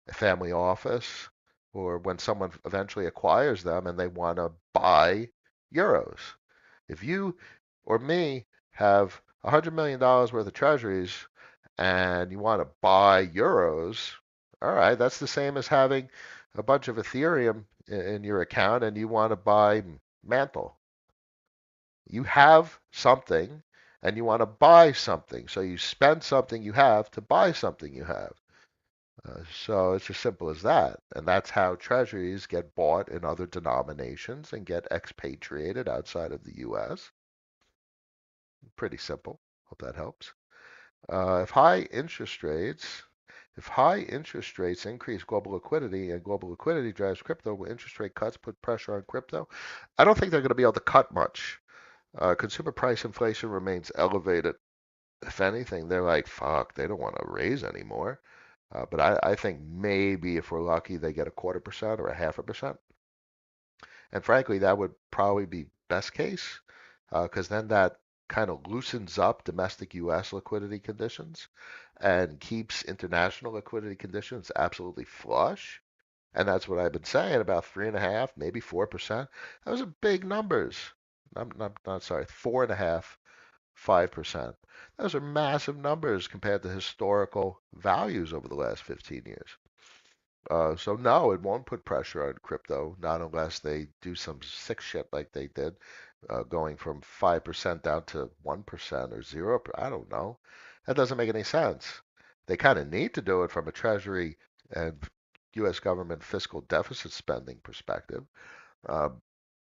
a family office, or when someone eventually acquires them and they want to buy euros. If you or me have $100 million worth of treasuries and you want to buy euros, all right, that's the same as having a bunch of Ethereum in your account and you want to buy Mantle. You have something and you want to buy something. So you spend something you have to buy something you have. So it's as simple as that. And that's how treasuries get bought in other denominations and get expatriated outside of the US. Pretty simple. Hope that helps. If high interest rates If high interest rates increase global liquidity and global liquidity drives crypto, will interest rate cuts put pressure on crypto? I don't think they're going to be able to cut much. Consumer price inflation remains elevated. If anything, they're like, fuck, they don't want to raise anymore. But I think maybe if we're lucky, they get a 1/4% or a 0.5%. And frankly, that would probably be best case, because then that kind of loosens up domestic U.S. liquidity conditions and keeps international liquidity conditions absolutely flush. And that's what I've been saying, about 3.5, maybe 4%. Those are big numbers. I'm not sorry, 4.5, 5%. Those are massive numbers compared to historical values over the last 15 years. So no, it won't put pressure on crypto, not unless they do some sick shit like they did, going from 5% down to 1% or 0. I don't know. That doesn't make any sense. They kind of need to do it from a Treasury and U.S. government fiscal deficit spending perspective. Uh,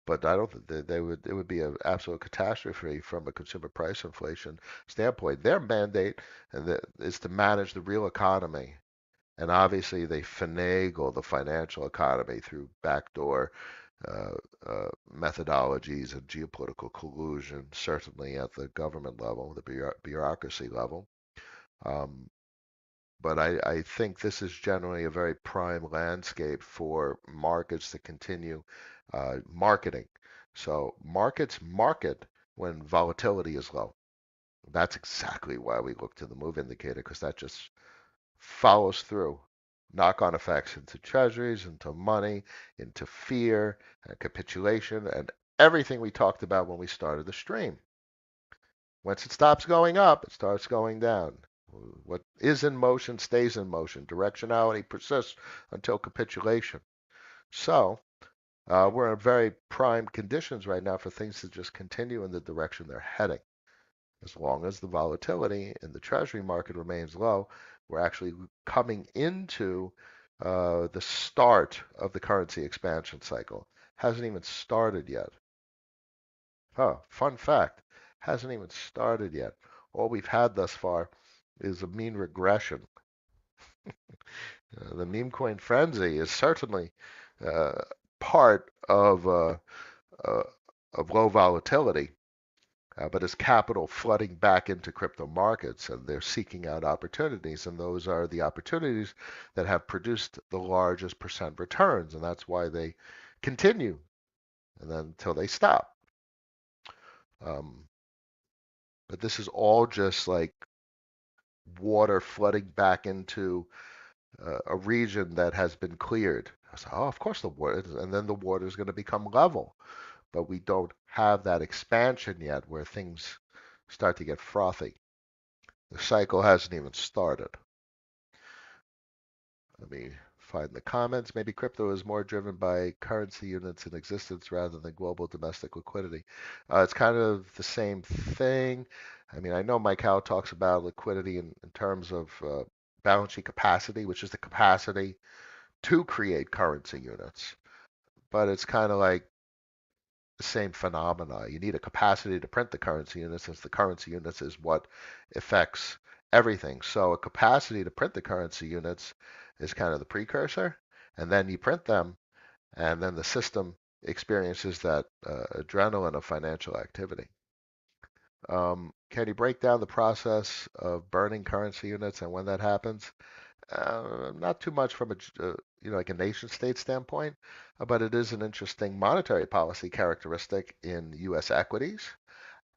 but I don't think they would. It would be an absolute catastrophe from a consumer price inflation standpoint. Their mandate is to manage the real economy, and obviously, they finagle the financial economy through backdoor uh, methodologies and geopolitical collusion, certainly at the government level, the bureaucracy level. Um, but I think this is generally a very prime landscape for markets to continue marketing. So markets market when volatility is low. That's exactly why we look to the move indicator, because that just follows through. Knock-on effects into treasuries, into money, into fear, and capitulation, and everything we talked about when we started the stream. Once it stops going up, it starts going down. What is in motion stays in motion. Directionality persists until capitulation. So we're in very prime conditions right now for things to just continue in the direction they're heading. As long as the volatility in the treasury market remains low, we're actually coming into the start of the currency expansion cycle. Hasn't even started yet. Huh, fun fact, hasn't even started yet. All we've had thus far is a mean regression. The meme coin frenzy is certainly uh, part uh, of low volatility, but it's capital flooding back into crypto markets, and they're seeking out opportunities, and those are the opportunities that have produced the largest percent returns, and that's why they continue, and then until they stop. Um, but this is all just like water flooding back into a region that has been cleared. I said, oh, of course the water, and then the water is going to become level, but we don't have that expansion yet where things start to get frothy. The cycle hasn't even started. Let me find the comments. Maybe crypto is more driven by currency units in existence rather than global domestic liquidity. It's kind of the same thing. I mean, I know Mike Howe talks about liquidity in terms of balance sheet capacity, which is the capacity to create currency units. But it's kind of like the same phenomena. You need a capacity to print the currency units, since the currency units is what affects everything. So a capacity to print the currency units is kind of the precursor, and then you print them, and then the system experiences that adrenaline of financial activity. Can you break down the process of burning currency units and when that happens? Not too much from like a nation state standpoint, but it is an interesting monetary policy characteristic in U.S. equities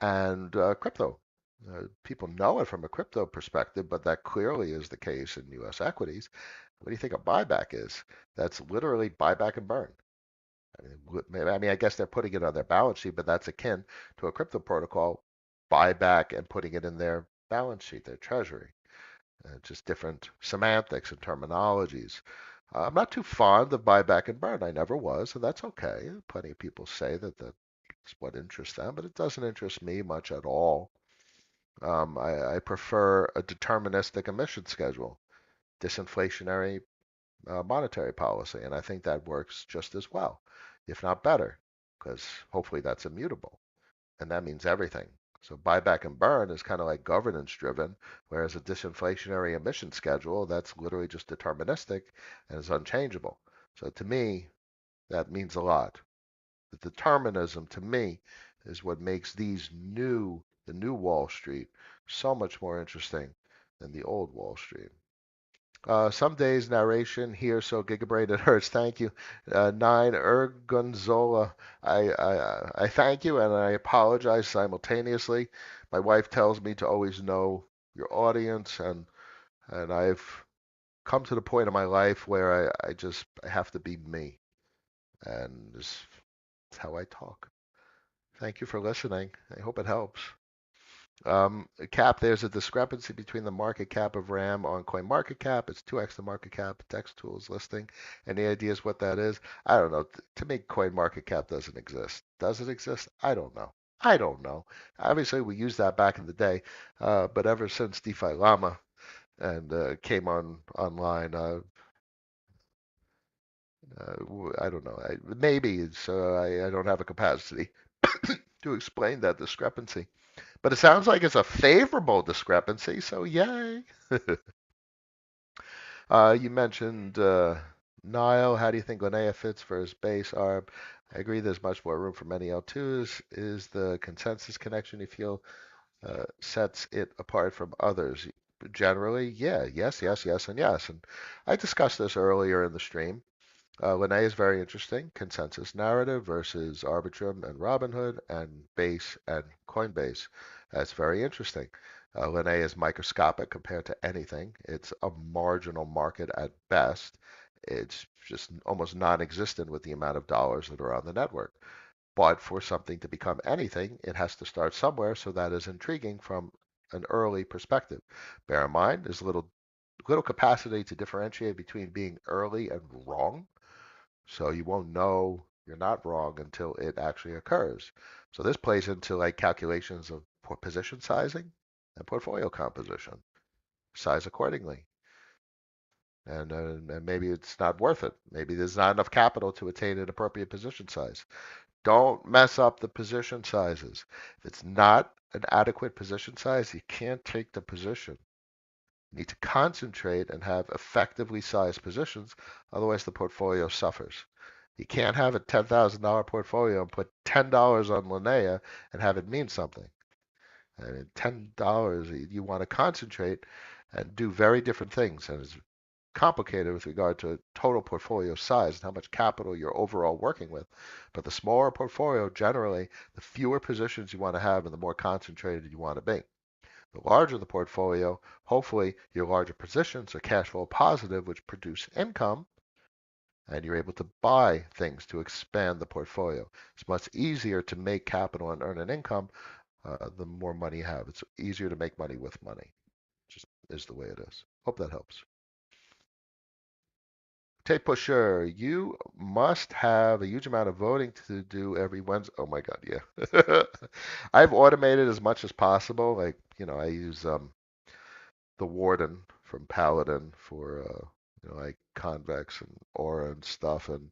and crypto. People know it from a crypto perspective, but that clearly is the case in U.S. equities. What do you think a buyback is? That's literally buyback and burn. I guess they're putting it on their balance sheet, but that's akin to a crypto protocol buyback and putting it in their balance sheet, their treasury. Just different semantics and terminologies. I'm not too fond of buyback and burn. I never was, and that's okay. Plenty of people say that It's what interests them, but it doesn't interest me much at all. I prefer a deterministic emission schedule, disinflationary monetary policy, and I think that works just as well, if not better, because hopefully that's immutable, and that means everything. So buyback and burn is kind of like governance driven, whereas a disinflationary emission schedule, that's literally just deterministic and is unchangeable. So to me, that means a lot. The determinism to me is what makes the new Wall Street, so much more interesting than the old Wall Street. Some days narration here, so Gigabrain it hurts. Thank you. Nine Ergonzola. I thank you and I apologize simultaneously. My wife tells me to always know your audience, and I've come to the point in my life where I have to be me, and this is how I talk. Thank you for listening. I hope it helps. Cap, there's a discrepancy between the market cap of RAM on CoinMarketCap. It's 2x the market cap. Text tools listing. Any ideas what that is? I don't know. To me, CoinMarketCap doesn't exist. Does it exist? I don't know. I don't know. Obviously, we used that back in the day, but ever since DeFi Llama and came online, I don't know. Maybe it's, I don't have a capacity to explain that discrepancy. But it sounds like it's a favorable discrepancy, so yay. You mentioned Nile. How do you think Linnea fits for his base ARB? I agree there's much more room for many L2s. Is the consensus connection you feel sets it apart from others? Generally, yeah, yes, yes, yes, and yes. And I discussed this earlier in the stream. Linnaea is very interesting. Consensus narrative versus Arbitrum and Robinhood and Base and Coinbase. That's very interesting. Linnaea is microscopic compared to anything. It's a marginal market at best. It's just almost non-existent with the amount of dollars that are on the network. But for something to become anything, it has to start somewhere, so that is intriguing from an early perspective. Bear in mind, there's little capacity to differentiate between being early and wrong. So you won't know you're not wrong until it actually occurs. So this plays into like calculations of position sizing and portfolio composition. Size accordingly. And maybe it's not worth it. Maybe there's not enough capital to attain an appropriate position size. Don't mess up the position sizes. If it's not an adequate position size, you can't take the position. You need to concentrate and have effectively sized positions, otherwise the portfolio suffers. You can't have a $10,000 portfolio and put $10 on Linnea and have it mean something. I mean, $10, you want to concentrate and do very different things. And it's complicated with regard to total portfolio size and how much capital you're overall working with. But the smaller portfolio, generally, the fewer positions you want to have and the more concentrated you want to be. The larger the portfolio, hopefully your larger positions are cash flow positive, which produce income, and you're able to buy things to expand the portfolio. It's much easier to make capital and earn an income the more money you have. It's easier to make money with money. Just is the way it is. Hope that helps. Tape Pusher, you must have a huge amount of voting to do every Wednesday. Oh my God, yeah. I've automated as much as possible. Like, I use the Warden from Paladin for, like Convex and Aura and stuff, and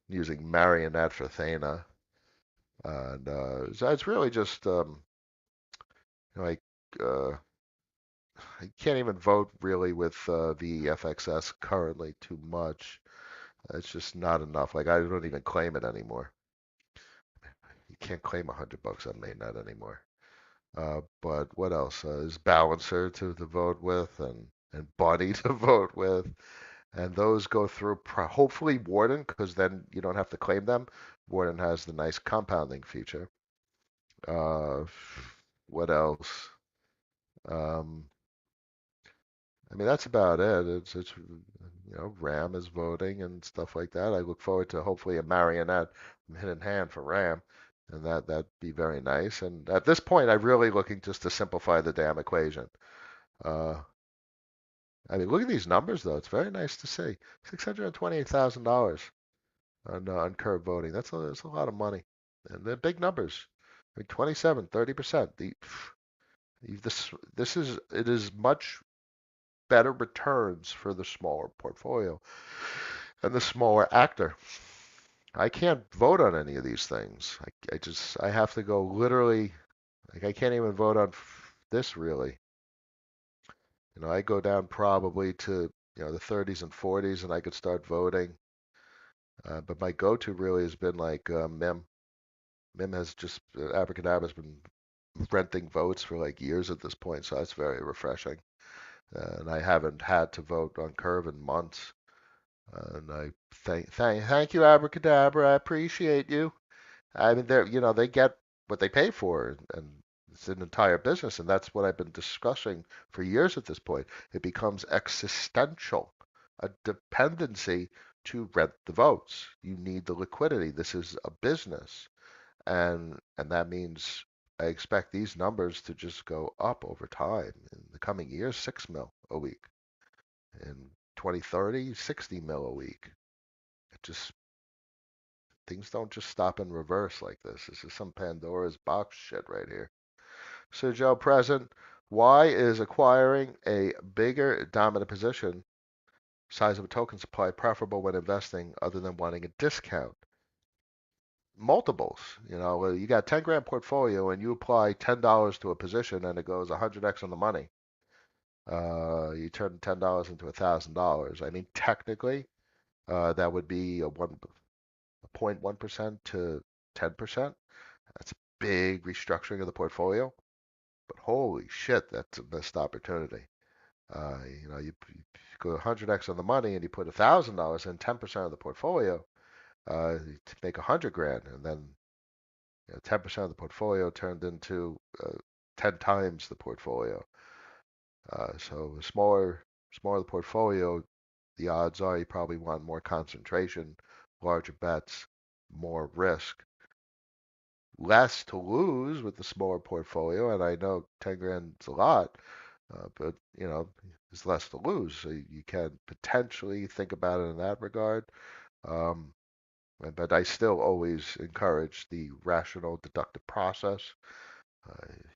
using Marionette for Thana. And so it's really just like I can't even vote really with the FXS currently too much. It's just not enough. Like I don't even claim it anymore. You can't claim $100 on mainnet anymore. But what else? Is Balancer to vote with, and Bunny to vote with, and those go through hopefully Warden, because then you don't have to claim them. Warden has the nice compounding feature. Uh, what else? Um, I mean, that's about it. It's Ram is voting and stuff like that. I look forward to hopefully a marionette from Hidden Hand for Ram, and that'd be very nice. And at this point, I'm really looking just to simplify the damn equation. Uh, I mean, look at these numbers though. It's very nice to see. $628,000 on curve voting. That's a lot of money. And they're big numbers. I mean, 27, 30%. It is much better returns for the smaller portfolio and the smaller actor. I can't vote on any of these things. I have to go literally, like I can't even vote on this really. I go down probably to, the 30s and 40s and I could start voting. But my go-to really has been like MIM. MIM has just, Abracadabra has been renting votes for like years at this point, so that's very refreshing. And I haven't had to vote on Curve in months. And I thank you, Abracadabra. I appreciate you. I mean, they get what they pay for, and it's an entire business, and that's what I've been discussing for years at this point. It becomes existential, a dependency to rent the votes. You need the liquidity. This is a business, and that means I expect these numbers to just go up over time in the coming years, 6 mil a week. In 2030, 60 mil a week. It just Things don't just stop in reverse like this. This is some Pandora's box shit right here. So Joe present, why is acquiring a bigger dominant position, size of a token supply, preferable when investing other than wanting a discount? Multiples. You got 10 grand portfolio and you apply $10 to a position and it goes 100x on the money. You turn $10 into $1,000. I mean, technically, that would be a 0.1% to 10%. That's a big restructuring of the portfolio, but holy shit, that's a missed opportunity. You go 100x on the money and you put $1,000 in 10% of the portfolio, to make 100 grand, and then 10% of the portfolio turned into 10 times the portfolio. So smaller the portfolio, the odds are you probably want more concentration, larger bets, more risk, less to lose with the smaller portfolio. And I know 10 grand's a lot, but there's less to lose. So you can potentially think about it in that regard. Um, but I still always encourage the rational deductive process.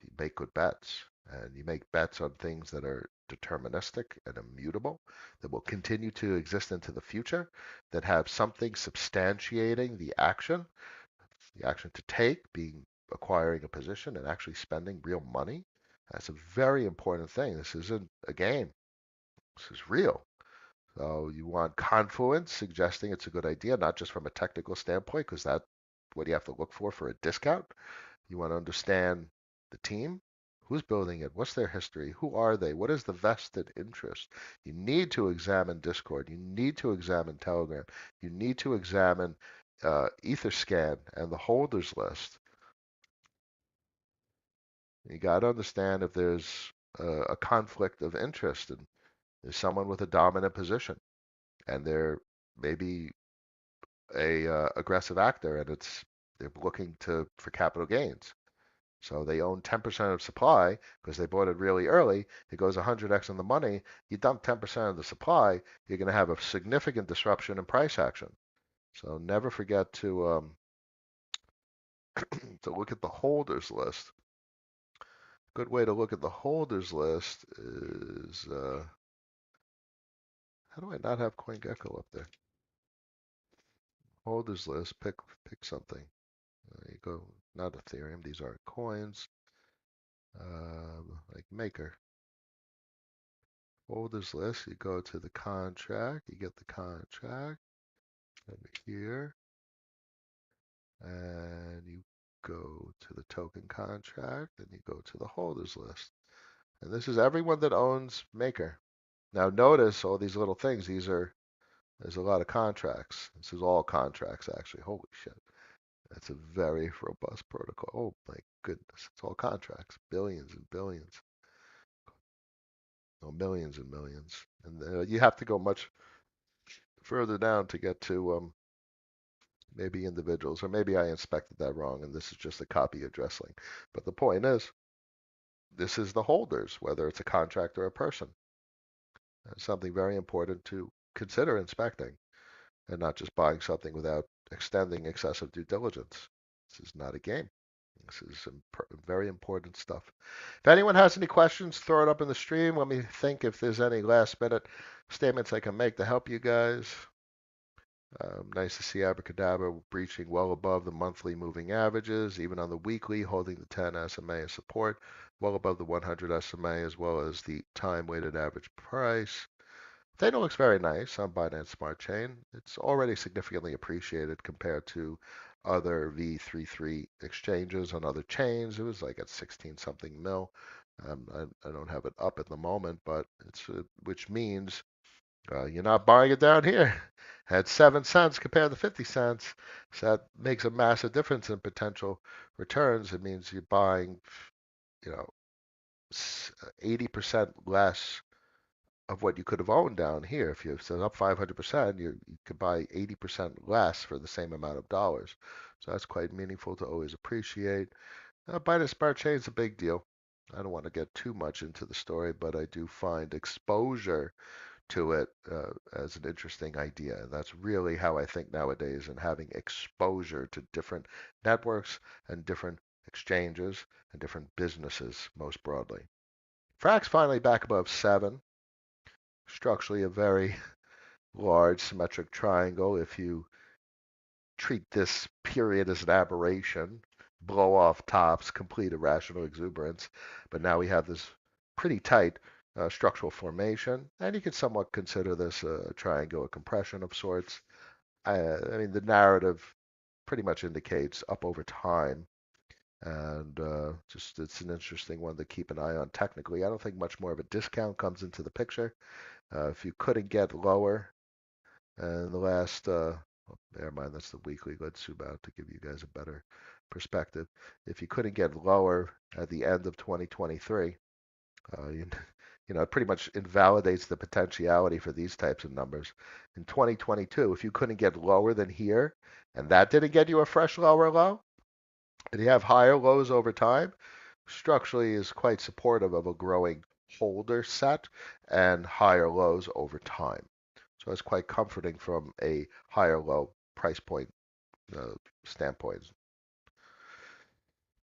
You make good bets, and you make bets on things that are deterministic and immutable, that will continue to exist into the future, that have something substantiating the action to take being acquiring a position and actually spending real money. That's a very important thing. This isn't a game. This is real. So you want confluence, suggesting it's a good idea, not just from a technical standpoint, because that's what you have to look for a discount. You want to understand the team, who's building it, what's their history, who are they, what is the vested interest. You need to examine Discord. You need to examine Telegram. You need to examine Etherscan and the holders list. You got to understand if there's a conflict of interest and there's someone with a dominant position and they're maybe a aggressive actor and they're looking for capital gains. So they own 10% of supply because they bought it really early. It goes 100x on the money. You dump 10% of the supply, you're going to have a significant disruption in price action. So never forget to to look at the holders list. Good way to look at the holders list is how do I not have CoinGecko up there? Holders list. Pick something. There you go. Not Ethereum. These are coins. Like Maker. Holders list. You go to the contract. You get the contract over here, and you go to the token contract, and you go to the holders list. And this is everyone that owns Maker. Now notice all these little things. There's a lot of contracts. This is all contracts actually. Holy shit. That's a very robust protocol. Oh my goodness. It's all contracts. Billions and billions. No, millions and millions. And you have to go much further down to get to maybe individuals, or maybe I inspected that wrong and this is just a copy address link. But the point is, this is the holders, whether it's a contract or a person. That's something very important to consider inspecting and not just buying something without extending excessive due diligence. This is not a game. This is some very important stuff. If anyone has any questions, throw it up in the stream. Let me think if there's any last minute statements I can make to help you guys. Nice to see Abracadabra breaching well above the monthly moving averages, even on the weekly, holding the 10 SMA as support, well above the 100 SMA, as well as the time-weighted average price. Data looks very nice on Binance Smart Chain. It's already significantly appreciated compared to other V33 exchanges on other chains. It was like at 16 something mil. I don't have it up at the moment, but it's which means you're not buying it down here. At 7 cents compared to 50 cents. So that makes a massive difference in potential returns. It means you're buying, you know, 80% less of what you could have owned down here. If you set up 500%, you could buy 80% less for the same amount of dollars. So that's quite meaningful to always appreciate. Binance Smart Chain is a big deal. I don't want to get too much into the story, but I do find exposure to it as an interesting idea. And that's really how I think nowadays, and having exposure to different networks and different exchanges and different businesses most broadly. Frax finally back above 7. Structurally a very large symmetric triangle. If you treat this period as an aberration, blow off tops, complete irrational exuberance, but now we have this pretty tight structural formation, and you can somewhat consider this a triangular compression of sorts. I mean, the narrative pretty much indicates up over time, and just it's an interesting one to keep an eye on technically. I don't think much more of a discount comes into the picture. If you couldn't get lower, and the last, never mind, that's the weekly. Let's zoom out to give you guys a better perspective. If you couldn't get lower at the end of 2023, it pretty much invalidates the potentiality for these types of numbers. In 2022, if you couldn't get lower than here, and that didn't get you a fresh lower low, and you have higher lows over time, structurally is quite supportive of a growing holder set and higher lows over time. So it's quite comforting from a higher low price point standpoint.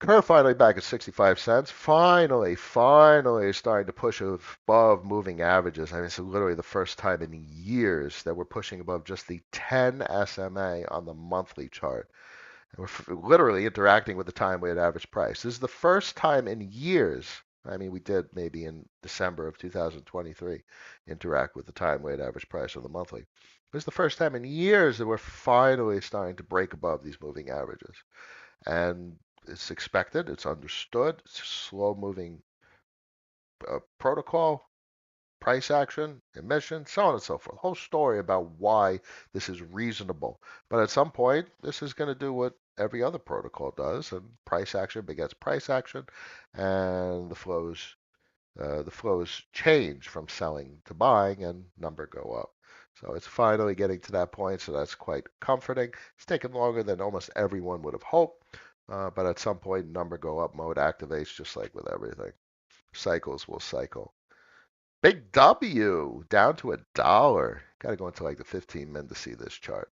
Curve finally back at 65 cents. Finally starting to push above moving averages. I mean, it's literally the first time in years that we're pushing above just the 10 SMA on the monthly chart. And we're literally interacting with the time-weighted average price. This is the first time in years. I mean, we did maybe in December of 2023 interact with the time-weighted average price of the monthly. This is the first time in years that we're finally starting to break above these moving averages. And it's expected, it's understood, it's a slow-moving protocol, price action, emission, so on and so forth. Whole story about why this is reasonable. But at some point, this is going to do what every other protocol does, and price action begets price action, and the flows change from selling to buying, and number go up. So it's finally getting to that point, so that's quite comforting. It's taken longer than almost everyone would have hoped, but at some point, number go up mode activates, just like with everything. Cycles will cycle. Big W down to $1. Got to go into like the 15 min to see this chart.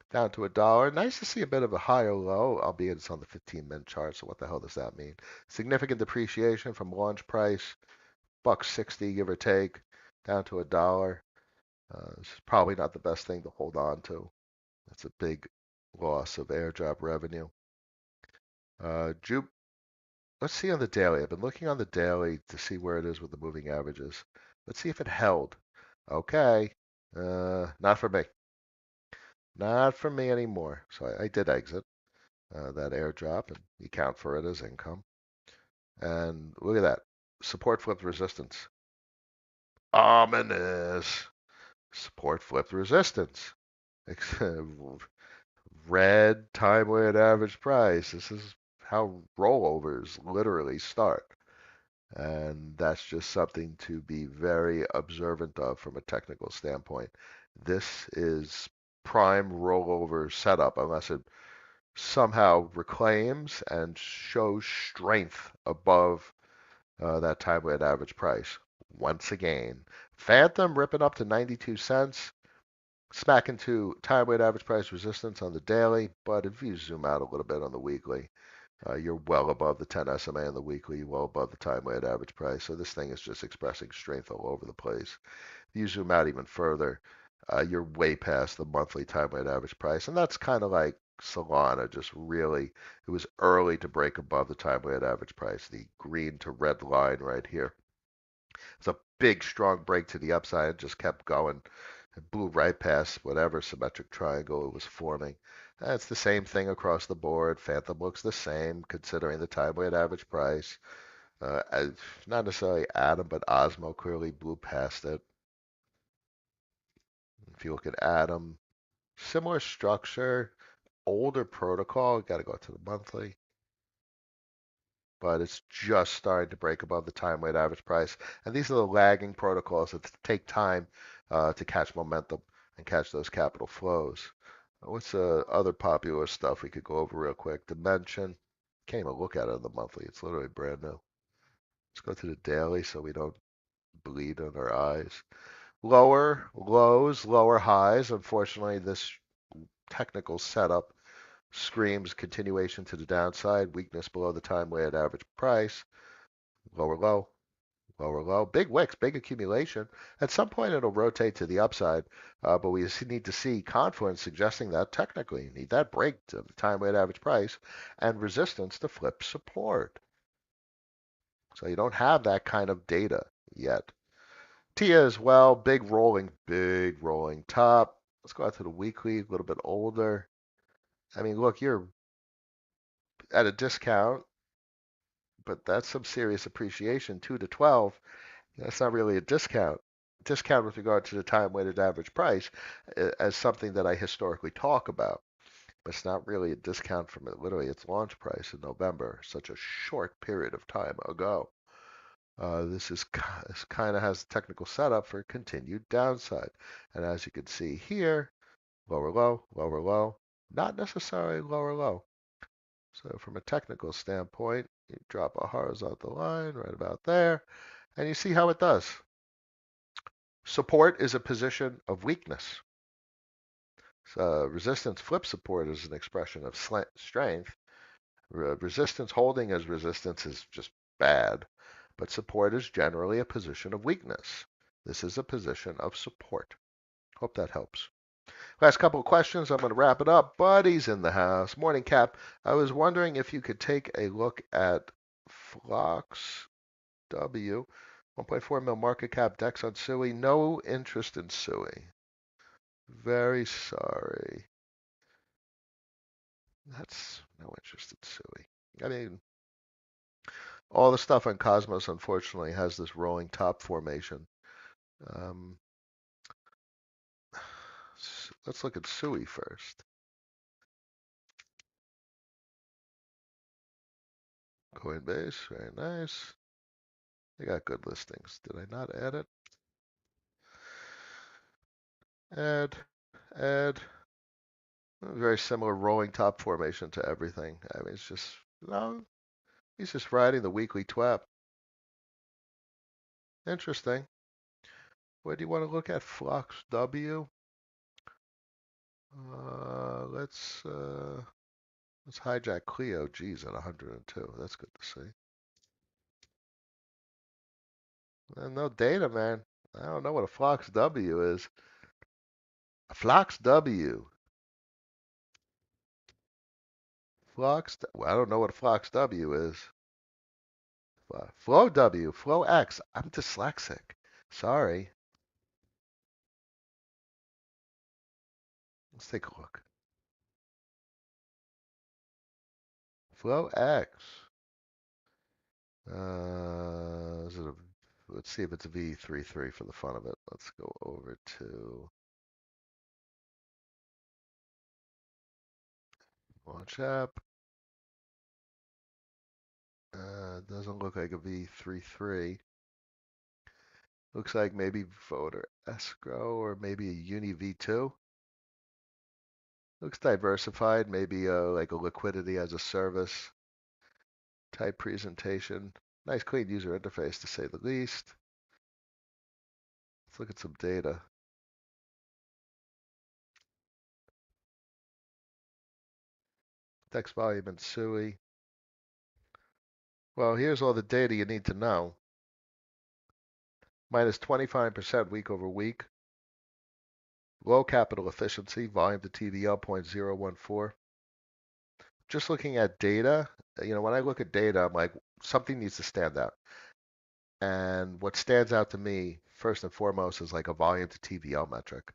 Down to $1. Nice to see a bit of a higher low, albeit it's on the 15 min chart. So what the hell does that mean? Significant depreciation from launch price, $1.60 give or take, down to $1. This is probably not the best thing to hold on to. That's a big loss of airdrop revenue. Jupe. Let's see on the daily. I've been looking on the daily to see where it is with the moving averages. Let's see if it held. Okay. Not for me. Not for me anymore. So I did exit that airdrop and account for it as income. And look at that. Support flipped resistance. Ominous. Support flipped resistance. Red time-weighted average price. This is how rollovers literally start. And that's just something to be very observant of from a technical standpoint. This is prime rollover setup unless it somehow reclaims and shows strength above that time-weighted average price. Once again, Phantom ripping up to 92 cents. Smack into time weighted average price resistance on the daily, but if you zoom out a little bit on the weekly, you're well above the 10 SMA on the weekly, well above the time weighted average price. So this thing is just expressing strength all over the place. If you zoom out even further, you're way past the monthly time weighted average price. And that's kind of like Solana, just really, it was early to break above the time weighted average price, the green to red line right here. It's a big, strong break to the upside. It just kept going. It blew right past whatever symmetric triangle it was forming. It's the same thing across the board. Phantom looks the same considering the time weighted average price. Not necessarily Atom, but Osmo clearly blew past it. If you look at Atom, similar structure, older protocol. Got to go to the monthly, but it's just starting to break above the time weighted average price. And these are the lagging protocols that take time to catch momentum and catch those capital flows. What's other popular stuff we could go over real quick? Dimension. Can't even look at it on the monthly. It's literally brand new. Let's go to the daily so we don't bleed on our eyes. Lower lows, lower highs. Unfortunately, this technical setup screams continuation to the downside, weakness below the time weighted average price, lower low, lower low, big wicks, big accumulation. At some point, it'll rotate to the upside, but we need to see confluence suggesting that technically you need that break to the time weighted average price and resistance to flip support. So you don't have that kind of data yet. TIA as well, big rolling top. Let's go out to the weekly, a little bit older. I mean, look, you're at a discount, but that's some serious appreciation. 2 to 12, that's not really a discount. Discount with regard to the time weighted average price as something that I historically talk about. But it's not really a discount from it, literally its launch price in November, such a short period of time ago. This kind of has the technical setup for continued downside. And as you can see here, lower low, not necessarily lower low. So from a technical standpoint, you drop a horizontal line right about there, and you see how it does. Support is a position of weakness. So resistance flip support is an expression of strength. Resistance holding as resistance is just bad, but support is generally a position of weakness. This is a position of support. Hope that helps. Last couple of questions. I'm going to wrap it up. Buddy's in the house. Morning, Cap. I was wondering if you could take a look at Flox W. 1.4 mil market cap Dex on SUI. No interest in SUI. Very sorry. That's no interest in SUI. I mean, all the stuff on Cosmos, unfortunately, has this rolling top formation. Um, let's look at SUI first. Coinbase, very nice. They got good listings. Did I not add it? Add, add. Very similar rolling top formation to everything. I mean, it's just, no, he's just riding the weekly twap. Interesting. Where do you want to look at Flux W? Let's hijack Clio. Geez, at 102. That's good to see. No data, man. I don't know what a Flux W is. A Flux W. Well, I don't know what a Flux W is. Flow W. Flow X. I'm dyslexic. Sorry. Let's take a look. Flow X. Let's see if it's a V33 for the fun of it. Let's go over to Launch App. Doesn't look like a V33. Looks like maybe voter escrow or maybe a Uni V2. Looks diversified, maybe like a liquidity as a service type presentation. Nice clean user interface to say the least. Let's look at some data. Index volume and SUI. Well, here's all the data you need to know. Minus 25% week over week. Low capital efficiency, volume to TVL 0.014. Just looking at data, when I look at data, I'm like, something needs to stand out. And what stands out to me, first and foremost, is like a volume to TVL metric.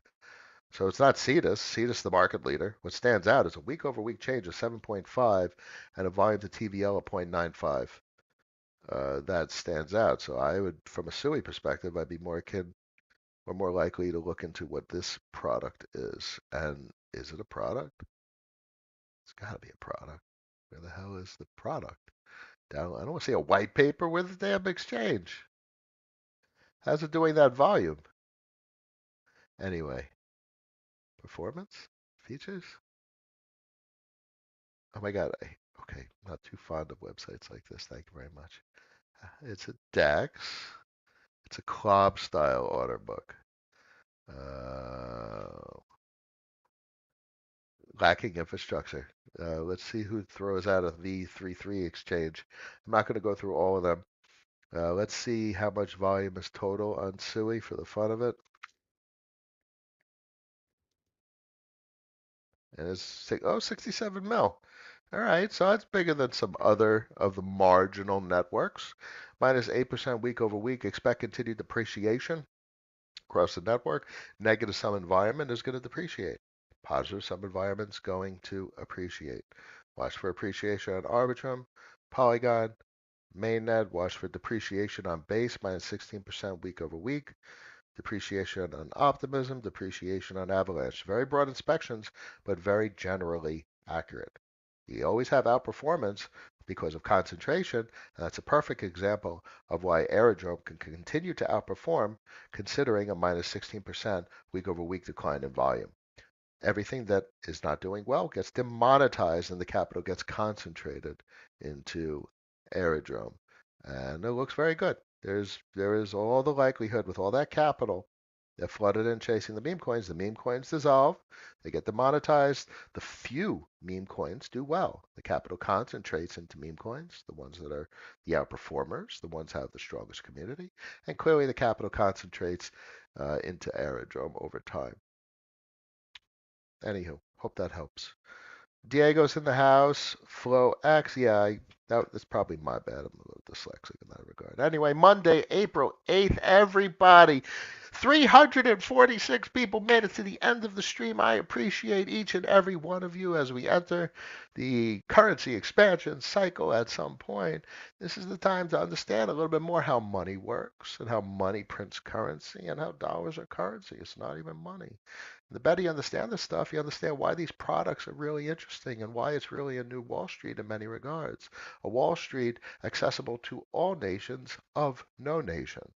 So it's not CETUS. CETUS the market leader. What stands out is a week over week change of 7.5 and a volume to TVL of 0.95. That stands out. So I would, from a SUI perspective, I'd be more akin or more likely to look into what this product is. And is it a product? It's got to be a product. Where the hell is the product? I don't want to see a white paper with the damn exchange. How's it doing that volume? Anyway, performance? Features? Oh my God. Okay, I'm not too fond of websites like this. Thank you very much. It's a DAX. It's a club style order book. Uh, Lacking infrastructure. Let's see who throws out a V33 exchange. I'm not going to go through all of them. Let's see how much volume is total on SUI for the fun of it. And it's 67 mil. All right, so that's bigger than some other of the marginal networks. Minus 8% week over week. Expect continued depreciation across the network. Negative sum environment is going to depreciate. Positive sum environment is going to appreciate. Watch for appreciation on Arbitrum, Polygon, Mainnet. Watch for depreciation on base, minus 16% week over week. Depreciation on Optimism, depreciation on Avalanche. Very broad inspections, but very generally accurate. You always have outperformance because of concentration, and that's a perfect example of why Aerodrome can continue to outperform considering a minus 16% week over week decline in volume. Everything that is not doing well gets demonetized and the capital gets concentrated into Aerodrome. And it looks very good. There is all the likelihood with all that capital that flooded in chasing the meme coins dissolve, they get demonetized. The few meme coins do well. The capital concentrates into meme coins, the ones that are the outperformers, the ones that have the strongest community, and clearly the capital concentrates into Aerodrome over time. Anywho, hope that helps. Diego's in the house. Flow X, yeah, that's probably my bad. I'm a little dyslexic in that regard. Anyway, Monday, April 8th, everybody. 346 people made it to the end of the stream. I appreciate each and every one of you as we enter the currency expansion cycle at some point. This is the time to understand a little bit more how money works and how money prints currency and how dollars are currency. It's not even money. The better you understand this stuff, you understand why these products are really interesting and why it's really a new Wall Street in many regards. A Wall Street accessible to all nations of no nation.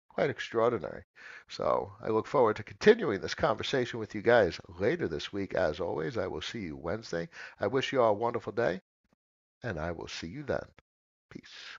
Quite extraordinary. So I look forward to continuing this conversation with you guys later this week. As always, I will see you Wednesday. I wish you all a wonderful day, and I will see you then. Peace.